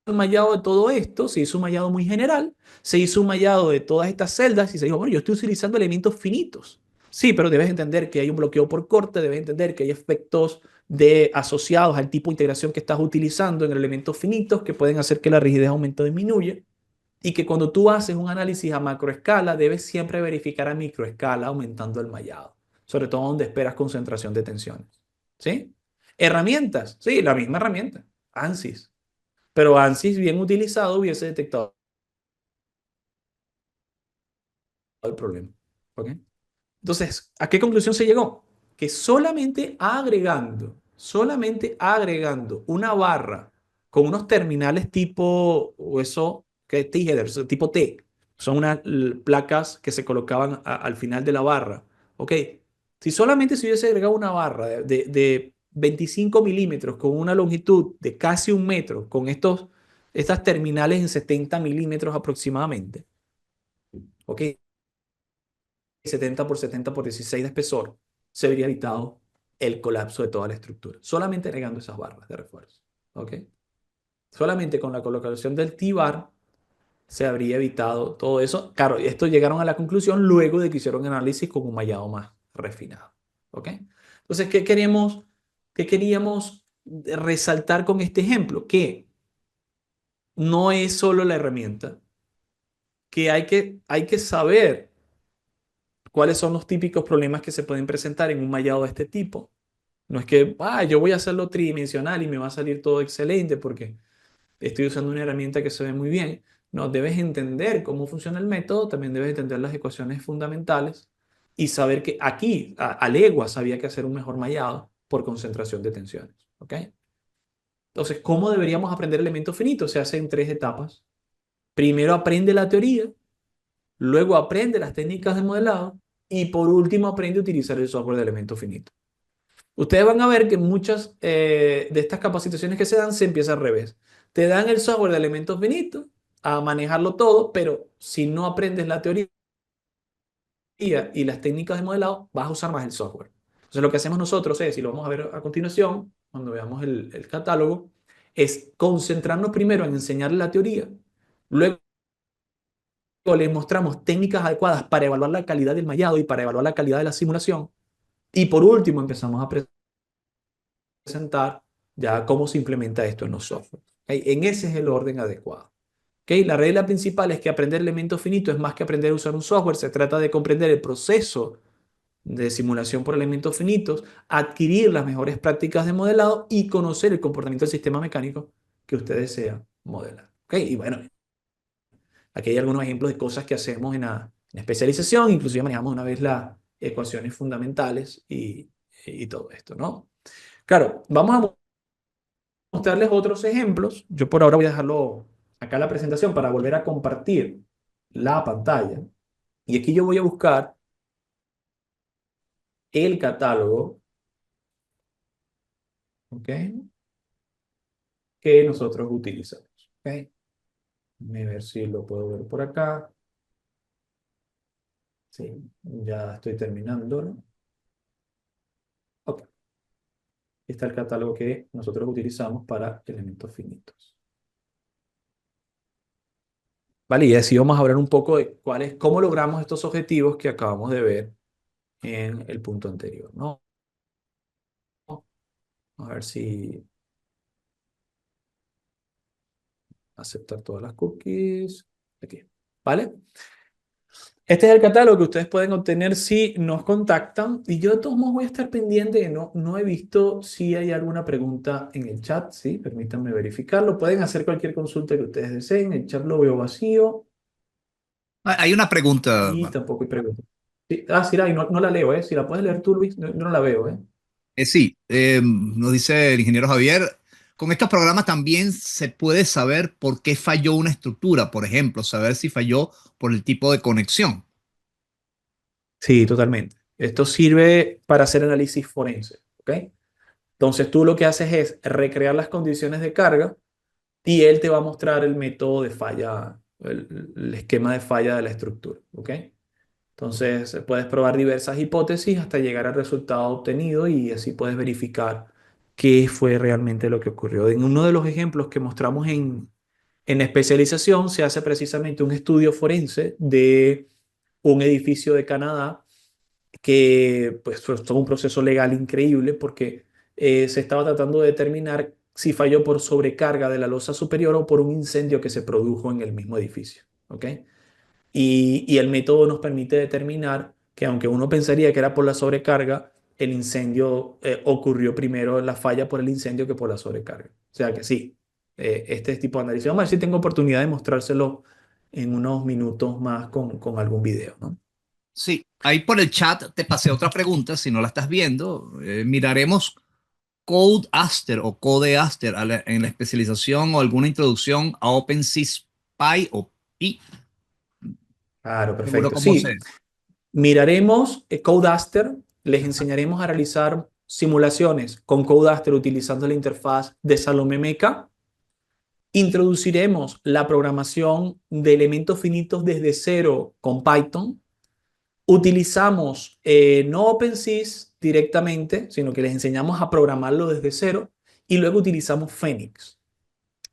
el mallado de todo esto, se hizo un mallado muy general, se hizo un mallado de todas estas celdas y se dijo, bueno, yo estoy utilizando elementos finitos. Sí, pero debes entender que hay un bloqueo por corte, debes entender que hay efectos asociados al tipo de integración que estás utilizando en elementos finitos que pueden hacer que la rigidez aumente o disminuya. Y que cuando tú haces un análisis a macroescala, debes siempre verificar a microescala aumentando el mallado, sobre todo donde esperas concentración de tensiones. ¿Sí? Herramientas, sí, la misma herramienta, ANSYS. Pero ANSYS bien utilizado hubiese detectado el problema. ¿Ok? Entonces, ¿a qué conclusión se llegó? Que solamente agregando una barra con unos terminales tipo, o eso, que T-headers, tipo T, son unas placas que se colocaban al final de la barra. ¿Ok? Si solamente se hubiese agregado una barra de 25 milímetros con una longitud de casi 1 metro, con estas terminales en 70 milímetros aproximadamente, ¿ok? 70 por 70 por 16 de espesor, se habría evitado el colapso de toda la estructura, solamente agregando esas barras de refuerzo. ¿Ok? Solamente con la colocación del T-bar se habría evitado todo eso. Claro, esto llegaron a la conclusión luego de que hicieron análisis con un mallado más refinado. ¿Ok? Entonces, ¿qué queríamos resaltar con este ejemplo? Que no es solo la herramienta, que hay que saber cuáles son los típicos problemas que se pueden presentar en un mallado de este tipo. No es que, yo voy a hacerlo tridimensional y me va a salir todo excelente porque estoy usando una herramienta que se ve muy bien. No, debes entender cómo funciona el método, también debes entender las ecuaciones fundamentales y saber que aquí, a leguas, había que hacer un mejor mallado por concentración de tensiones. ¿Ok? Entonces, ¿cómo deberíamos aprender elementos finitos? Se hace en 3 etapas. Primero aprende la teoría, luego aprende las técnicas de modelado y por último aprende a utilizar el software de elementos finitos. Ustedes van a ver que muchas de estas capacitaciones que se dan se empieza al revés. Te dan el software de elementos finitos a manejarlo todo, pero si no aprendes la teoría y las técnicas de modelado, vas a usar más el software. Entonces lo que hacemos nosotros es, y lo vamos a ver a continuación, cuando veamos el catálogo, es concentrarnos primero en enseñar la teoría, luego les mostramos técnicas adecuadas para evaluar la calidad del mallado y para evaluar la calidad de la simulación, y por último empezamos a presentar ya cómo se implementa esto en los softwares. ¿Okay? En ese es el orden adecuado. ¿Okay? La regla principal es que aprender elementos finitos es más que aprender a usar un software, se trata de comprender el proceso de simulación por elementos finitos, adquirir las mejores prácticas de modelado y conocer el comportamiento del sistema mecánico que usted desea modelar. ¿Okay? Y bueno, aquí hay algunos ejemplos de cosas que hacemos en la especialización, inclusive manejamos una vez las ecuaciones fundamentales y todo esto, ¿no? Claro, vamos a mostrarles otros ejemplos. Yo por ahora voy a dejarlo acá en la presentación para volver a compartir la pantalla. Y aquí yo voy a buscar el catálogo, ¿ok? Que nosotros utilizamos. ¿Ok? Déjame ver si lo puedo ver por acá. Sí, ya estoy terminando, ¿no? Ok. Está el catálogo que nosotros utilizamos para elementos finitos. Vale, y así vamos a hablar un poco de cómo logramos estos objetivos que acabamos de ver en el punto anterior, ¿no? A ver si aceptar todas las cookies. Aquí. ¿Vale? Este es el catálogo que ustedes pueden obtener si nos contactan. Y yo de todos modos voy a estar pendiente. No he visto si hay alguna pregunta en el chat. Sí, permítanme verificarlo. Pueden hacer cualquier consulta que ustedes deseen. El chat lo veo vacío Hay una pregunta. y tampoco hay preguntas. Sí, sí, no la leo, ¿eh? Si la puedes leer tú, Luis, no la veo, ¿eh? Sí, nos dice el ingeniero Javier, con estos programas también se puede saber por qué falló una estructura, por ejemplo, saber si falló por el tipo de conexión. Sí, totalmente. Esto sirve para hacer análisis forense, ¿ok? Entonces tú lo que haces es recrear las condiciones de carga y él te va a mostrar el método de falla, el esquema de falla de la estructura, ¿ok? Entonces, puedes probar diversas hipótesis hasta llegar al resultado obtenido y así puedes verificar qué fue realmente lo que ocurrió. En uno de los ejemplos que mostramos en especialización, se hace precisamente un estudio forense de un edificio de Canadá que pues fue todo un proceso legal increíble porque se estaba tratando de determinar si falló por sobrecarga de la losa superior o por un incendio que se produjo en el mismo edificio. ¿Ok? Y el método nos permite determinar que aunque uno pensaría que era por la sobrecarga, el incendio ocurrió primero, la falla por el incendio que por la sobrecarga. O sea que sí, este tipo de análisis. Vamos a ver si tengo oportunidad de mostrárselo en unos minutos más con algún video, ¿no? Sí, ahí por el chat te pasé otra pregunta, si no la estás viendo. Miraremos Code Aster o Code Aster en la especialización o alguna introducción a OpenSys Pi o Pi, Claro, seguro perfecto. cómo se. Sí, miraremos Codeaster, les enseñaremos a realizar simulaciones con Codeaster utilizando la interfaz de Salome Meca. Introduciremos la programación de elementos finitos desde cero con Python. Utilizamos no OpenSys directamente, sino que les enseñamos a programarlo desde cero y luego utilizamos Phoenix.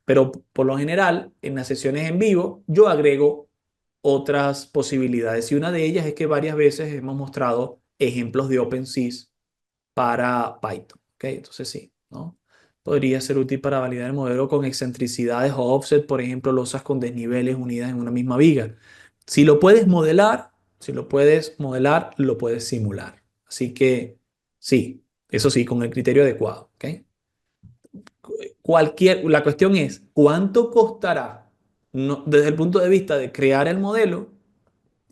Pero por lo general, en las sesiones en vivo, yo agrego otras posibilidades y una de ellas es que varias veces hemos mostrado ejemplos de OpenSys para Python. ¿Ok? Entonces sí, ¿no? Podría ser útil para validar el modelo con excentricidades o offset, por ejemplo, losas con desniveles unidas en una misma viga. Si lo puedes modelar, si lo puedes modelar, lo puedes simular. Así que sí, eso sí, con el criterio adecuado. ¿Ok? La cuestión es, ¿cuánto costará desde el punto de vista de crear el modelo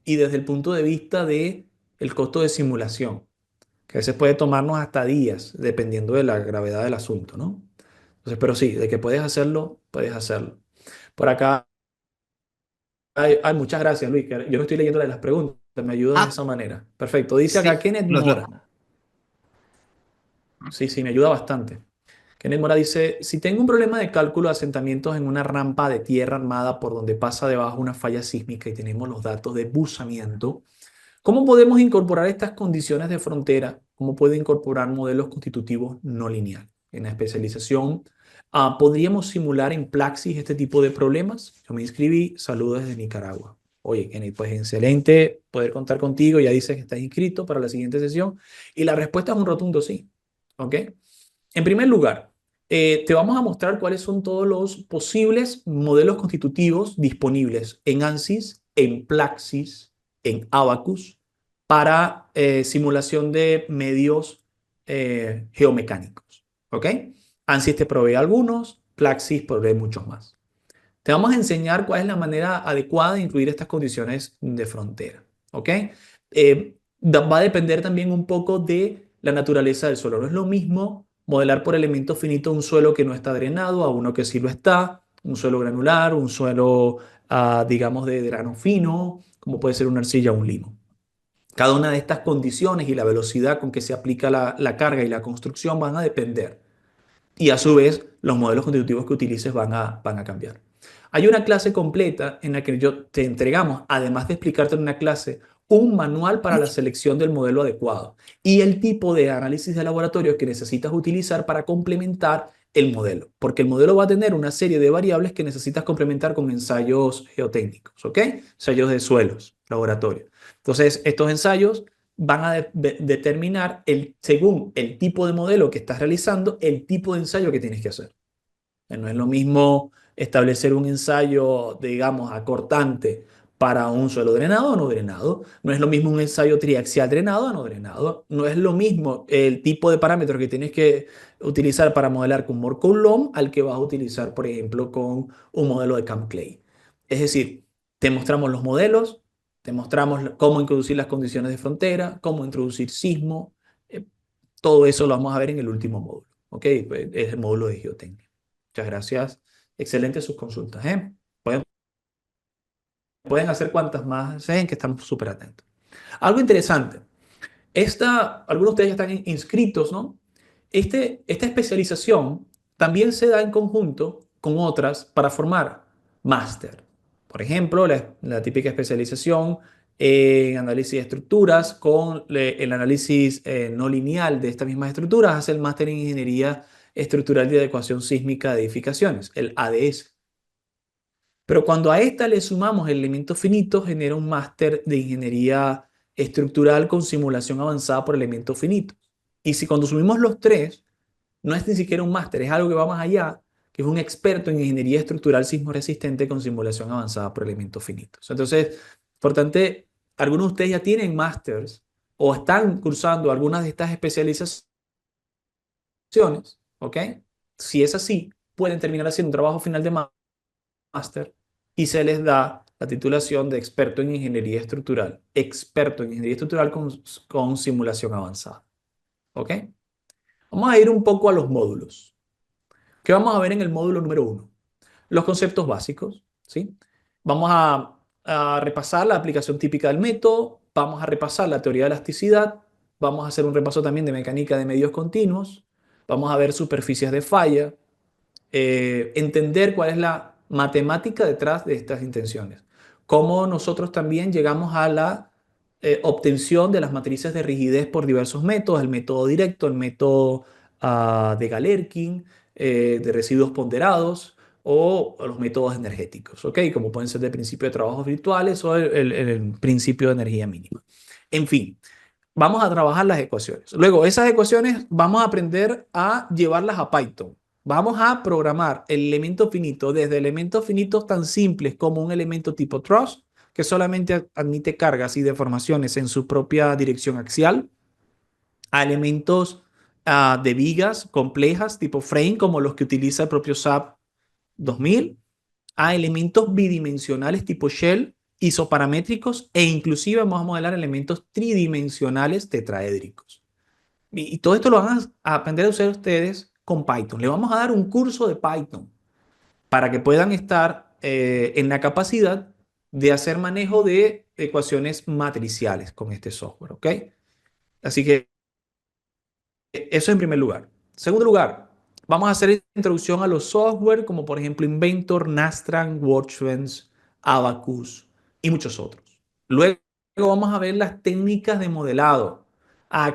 y desde el punto de vista de el costo de simulación? Que a veces puede tomarnos hasta días, dependiendo de la gravedad del asunto, ¿no? Entonces, pero sí, de que puedes hacerlo, puedes hacerlo. Por acá, muchas gracias, Luis, que yo no estoy leyendo las preguntas, me ayudas de Ah, esa manera. Perfecto. Dice acá sí, Kenneth lo- lo- Mora. Sí, sí, me ayuda bastante. Kenneth Mora dice, si tengo un problema de cálculo de asentamientos en una rampa de tierra armada por donde pasa debajo una falla sísmica y tenemos los datos de buzamiento, ¿cómo podemos incorporar estas condiciones de frontera? ¿Cómo puede incorporar modelos constitutivos no lineales? En la especialización, ¿podríamos simular en Plaxis este tipo de problemas? Yo me inscribí, saludos desde Nicaragua. Oye, Kenny, pues excelente poder contar contigo. Ya dices que estás inscrito para la siguiente sesión. Y la respuesta es un rotundo sí. ¿Ok? En primer lugar, te vamos a mostrar cuáles son todos los posibles modelos constitutivos disponibles en ANSYS, en Plaxis, en Abacus, para simulación de medios geomecánicos. ¿Ok? ANSYS te provee algunos, Plaxis provee muchos más. Te vamos a enseñar cuál es la manera adecuada de incluir estas condiciones de frontera. ¿Ok? Va a depender también un poco de la naturaleza del suelo. No es lo mismo modelar por elemento finito un suelo que no está drenado a uno que sí lo está, un suelo granular, un suelo, digamos, de grano fino, como puede ser una arcilla o un limo. Cada una de estas condiciones y la velocidad con que se aplica la carga y la construcción van a depender y a su vez los modelos constitutivos que utilices van a cambiar. Hay una clase completa en la que yo te entregamos, además de explicarte en una clase, un manual para la selección del modelo adecuado y el tipo de análisis de laboratorio que necesitas utilizar para complementar el modelo, porque el modelo va a tener una serie de variables que necesitas complementar con ensayos geotécnicos, ¿ok? Ensayos de suelos, laboratorio. Entonces, estos ensayos van a determinar según el tipo de modelo que estás realizando, el tipo de ensayo que tienes que hacer. No es lo mismo establecer un ensayo, digamos, acortante para un suelo drenado o no drenado. No es lo mismo un ensayo triaxial drenado o no drenado. No es lo mismo el tipo de parámetros que tienes que utilizar para modelar con Moore-Coulomb al que vas a utilizar, por ejemplo, con un modelo de Camp Clay. Es decir, te mostramos los modelos, te mostramos cómo introducir las condiciones de frontera, cómo introducir sismo. eh, Todo eso lo vamos a ver en el último módulo. ¿Ok? Es el módulo de geotecnia. Muchas gracias. Excelentes sus consultas, ¿eh? Pueden hacer cuantas más deseen, que estamos súper atentos. Algo interesante. Algunos de ustedes ya están inscritos, ¿no? Esta especialización también se da en conjunto con otras para formar máster. Por ejemplo, la típica especialización en análisis de estructuras con el análisis no lineal de estas mismas estructuras hace el máster en ingeniería estructural de adecuación sísmica de edificaciones, el ADS. Pero cuando a esta le sumamos el elemento finito, genera un máster de ingeniería estructural con simulación avanzada por elementos finitos. Y si cuando sumimos los tres, no es ni siquiera un máster, es algo que va más allá, que es un experto en ingeniería estructural sismo resistente con simulación avanzada por elementos finitos. Entonces, importante, algunos de ustedes ya tienen másters o están cursando algunas de estas especializaciones, ¿ok? Si es así, pueden terminar haciendo un trabajo final de máster y se les da la titulación de experto en ingeniería estructural con simulación avanzada, ¿ok? Vamos a ir un poco a los módulos. ¿Qué vamos a ver en el módulo número uno? Los conceptos básicos, ¿sí? Vamos a repasar la aplicación típica del método, vamos a repasar la teoría de elasticidad, vamos a hacer un repaso también de mecánica de medios continuos, vamos a ver superficies de falla, entender cuál es la matemática detrás de estas intenciones. Cómo nosotros también llegamos a la obtención de las matrices de rigidez por diversos métodos, el método directo, el método de Galerkin, de residuos ponderados o los métodos energéticos, ¿ok? Como pueden ser de principio de trabajos virtuales o el principio de energía mínima. En fin, vamos a trabajar las ecuaciones. Luego, esas ecuaciones vamos a aprender a llevarlas a Python. Vamos a programar el elemento finito desde elementos finitos tan simples como un elemento tipo truss, que solamente admite cargas y deformaciones en su propia dirección axial, a elementos de vigas complejas tipo frame, como los que utiliza el propio SAP 2000, a elementos bidimensionales tipo shell, isoparamétricos e inclusive vamos a modelar elementos tridimensionales tetraédricos. Y todo esto lo van a aprender a usar ustedes con Python. Le vamos a dar un curso de Python para que puedan estar en la capacidad de hacer manejo de ecuaciones matriciales con este software, ¿ok? Así que eso en primer lugar. Segundo lugar, vamos a hacer introducción a los software como por ejemplo Inventor, Nastran, Workbench, Abacus y muchos otros. Luego vamos a ver las técnicas de modelado.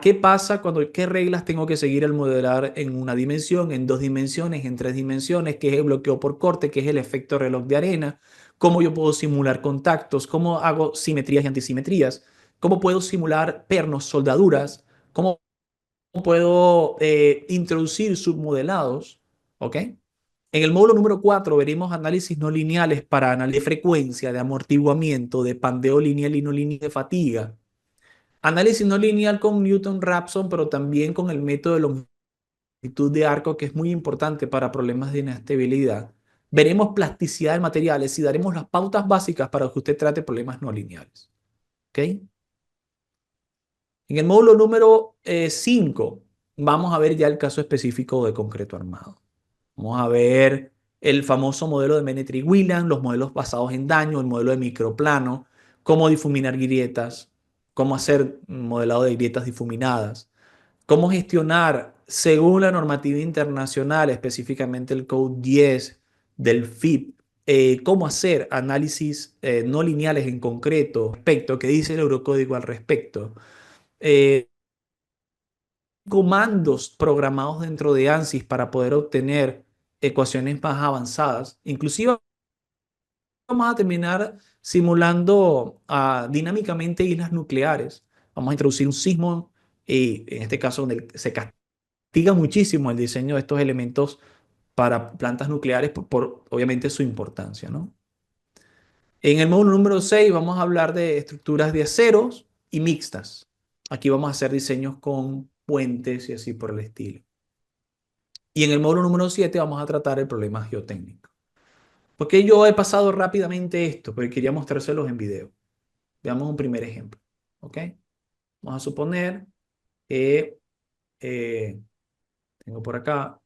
¿Qué pasa qué reglas tengo que seguir al modelar en una dimensión, en dos dimensiones, en tres dimensiones? ¿Qué es el bloqueo por corte? ¿Qué es el efecto reloj de arena? ¿Cómo yo puedo simular contactos? ¿Cómo hago simetrías y antisimetrías? ¿Cómo puedo simular pernos, soldaduras? ¿Cómo puedo introducir submodelados? ¿Ok? En el módulo número 4 veremos análisis no lineales para análisis de frecuencia, de amortiguamiento, de pandeo lineal y no lineal de fatiga. Análisis no lineal con Newton-Raphson, pero también con el método de longitud de arco, que es muy importante para problemas de inestabilidad. Veremos plasticidad de materiales y daremos las pautas básicas para que usted trate problemas no lineales. ¿Ok? En el módulo número 5 vamos a ver ya el caso específico de concreto armado. Vamos a ver el famoso modelo de Menetrier-Whelan, los modelos basados en daño, el modelo de microplano, cómo difuminar grietas, cómo hacer modelado de grietas difuminadas, cómo gestionar según la normativa internacional, específicamente el Code 10 del FIP, cómo hacer análisis no lineales en concreto, respecto, qué dice el Eurocódigo al respecto. Eh, Comandos programados dentro de ANSYS para poder obtener ecuaciones más avanzadas. Inclusive vamos a terminar simulando dinámicamente islas nucleares. Vamos a introducir un sismo y en este caso donde se castiga muchísimo el diseño de estos elementos para plantas nucleares obviamente su importancia, ¿no? En el módulo número 6 vamos a hablar de estructuras de aceros y mixtas. Aquí vamos a hacer diseños con puentes y así por el estilo. Y en el módulo número 7 vamos a tratar el problema geotécnico. Porque yo he pasado rápidamente esto, porque quería mostrárselos en video. Veamos un primer ejemplo. ¿Ok? Vamos a suponer que eh, tengo por acá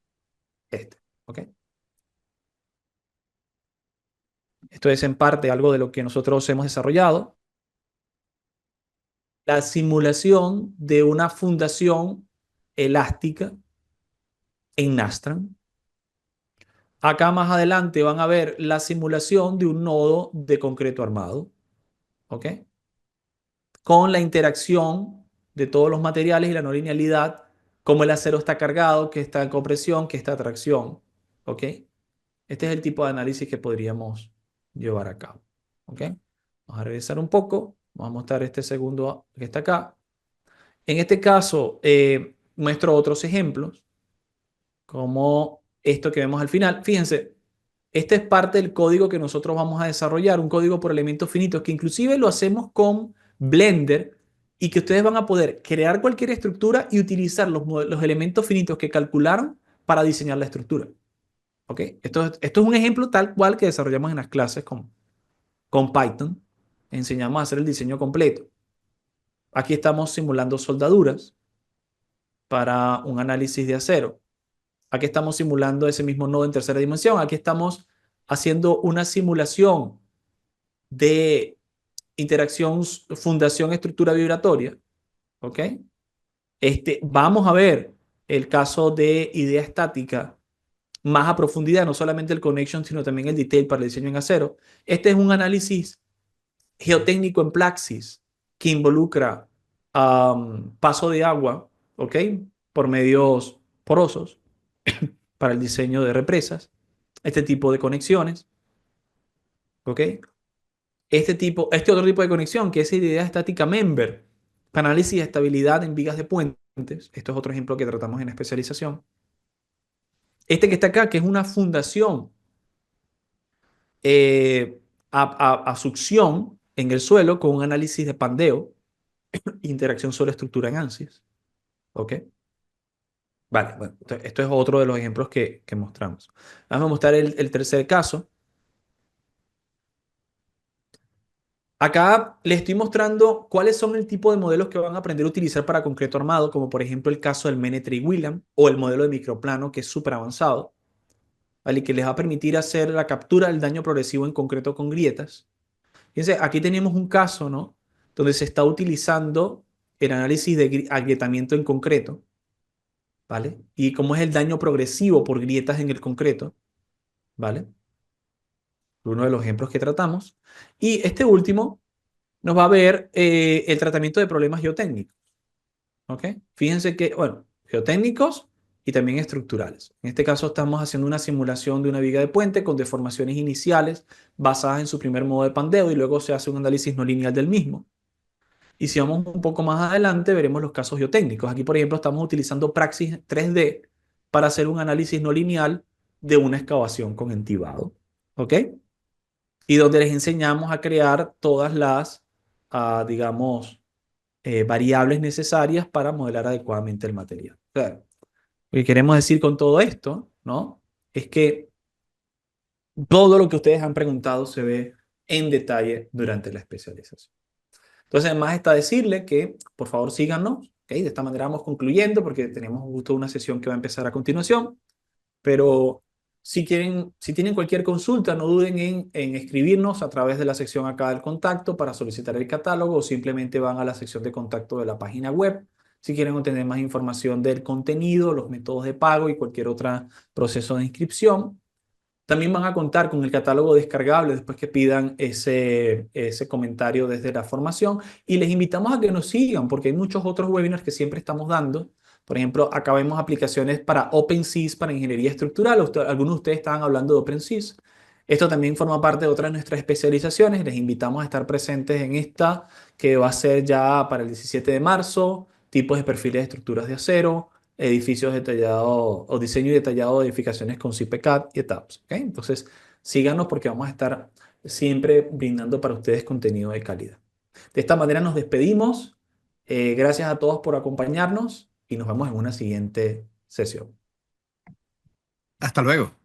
este. ¿Ok? Esto es en parte algo de lo que nosotros hemos desarrollado. La simulación de una fundación elástica en Nastran. Acá más adelante van a ver la simulación de un nodo de concreto armado, ¿ok? Con la interacción de todos los materiales y la no linealidad, cómo el acero está cargado, qué está en compresión, qué está en tracción, ¿ok? Este es el tipo de análisis que podríamos llevar a cabo, ¿ok? Vamos a revisar un poco, vamos a mostrar este segundo que está acá. En este caso, muestro otros ejemplos, como esto que vemos al final. Fíjense, este es parte del código que nosotros vamos a desarrollar, un código por elementos finitos, que inclusive lo hacemos con Blender y que ustedes van a poder crear cualquier estructura y utilizar los elementos finitos que calcularon para diseñar la estructura. ¿Ok? Esto es un ejemplo tal cual que desarrollamos en las clases con Python. Enseñamos a hacer el diseño completo. Aquí estamos simulando soldaduras para un análisis de acero. Aquí estamos simulando ese mismo nodo en tercera dimensión. Aquí estamos haciendo una simulación de interacción fundación estructura vibratoria. ¿Ok? Vamos a ver el caso de idea estática más a profundidad, no solamente el connection, sino también el detail para el diseño en acero. Este es un análisis geotécnico en Plaxis que involucra paso de agua, ¿ok? Por medios porosos para el diseño de represas, este tipo de conexiones, ¿ok? Este otro tipo de conexión, que es idea estática member, para análisis de estabilidad en vigas de puentes. Esto es otro ejemplo que tratamos en especialización. Este que está acá, que es una fundación eh, a succión en el suelo con un análisis de pandeo, interacción suelo-estructura en ANSYS. ¿Ok? Vale, bueno, esto es otro de los ejemplos que mostramos. Vamos a mostrar el tercer caso. Acá les estoy mostrando cuáles son el tipo de modelos que van a aprender a utilizar para concreto armado, como por ejemplo el caso del Menetree-Williams o el modelo de microplano, que es súper avanzado, ¿vale? Y que les va a permitir hacer la captura del daño progresivo en concreto con grietas. Fíjense, aquí tenemos un caso, ¿no? Donde se está utilizando el análisis de agrietamiento en concreto, ¿vale? Y cómo es el daño progresivo por grietas en el concreto, ¿vale? Uno de los ejemplos que tratamos. Y este último nos va a ver el tratamiento de problemas geotécnicos, ¿ok? Fíjense que, bueno, geotécnicos y también estructurales. En este caso estamos haciendo una simulación de una viga de puente con deformaciones iniciales basadas en su primer modo de pandeo y luego se hace un análisis no lineal del mismo. Y si vamos un poco más adelante, veremos los casos geotécnicos. Aquí, por ejemplo, estamos utilizando Praxis 3D para hacer un análisis no lineal de una excavación con entibado, ¿ok? Y donde les enseñamos a crear todas las, digamos, variables necesarias para modelar adecuadamente el material. Claro. Lo que queremos decir con todo esto, ¿no? Es que todo lo que ustedes han preguntado se ve en detalle durante la especialización. Entonces, además está decirle que por favor síganos, ¿ok? De esta manera vamos concluyendo porque tenemos justo una sesión que va a empezar a continuación, pero si tienen cualquier consulta, no duden en escribirnos a través de la sección acá del contacto para solicitar el catálogo o simplemente van a la sección de contacto de la página web si quieren obtener más información del contenido, los métodos de pago y cualquier otro proceso de inscripción. También van a contar con el catálogo descargable después que pidan ese comentario desde la formación. Y les invitamos a que nos sigan porque hay muchos otros webinars que siempre estamos dando. Por ejemplo, acá vemos aplicaciones para OpenSys, para ingeniería estructural. Algunos de ustedes estaban hablando de OpenSys. Esto también forma parte de otras de nuestras especializaciones. Les invitamos a estar presentes en esta, que va a ser ya para el 17 de marzo, tipos de perfiles de estructuras de acero, edificios detallados o diseño detallado de edificaciones con CIPECAD y ETAPS. ¿Okay? Entonces, síganos porque vamos a estar siempre brindando para ustedes contenido de calidad. De esta manera nos despedimos. Gracias a todos por acompañarnos y nos vemos en una siguiente sesión. Hasta luego.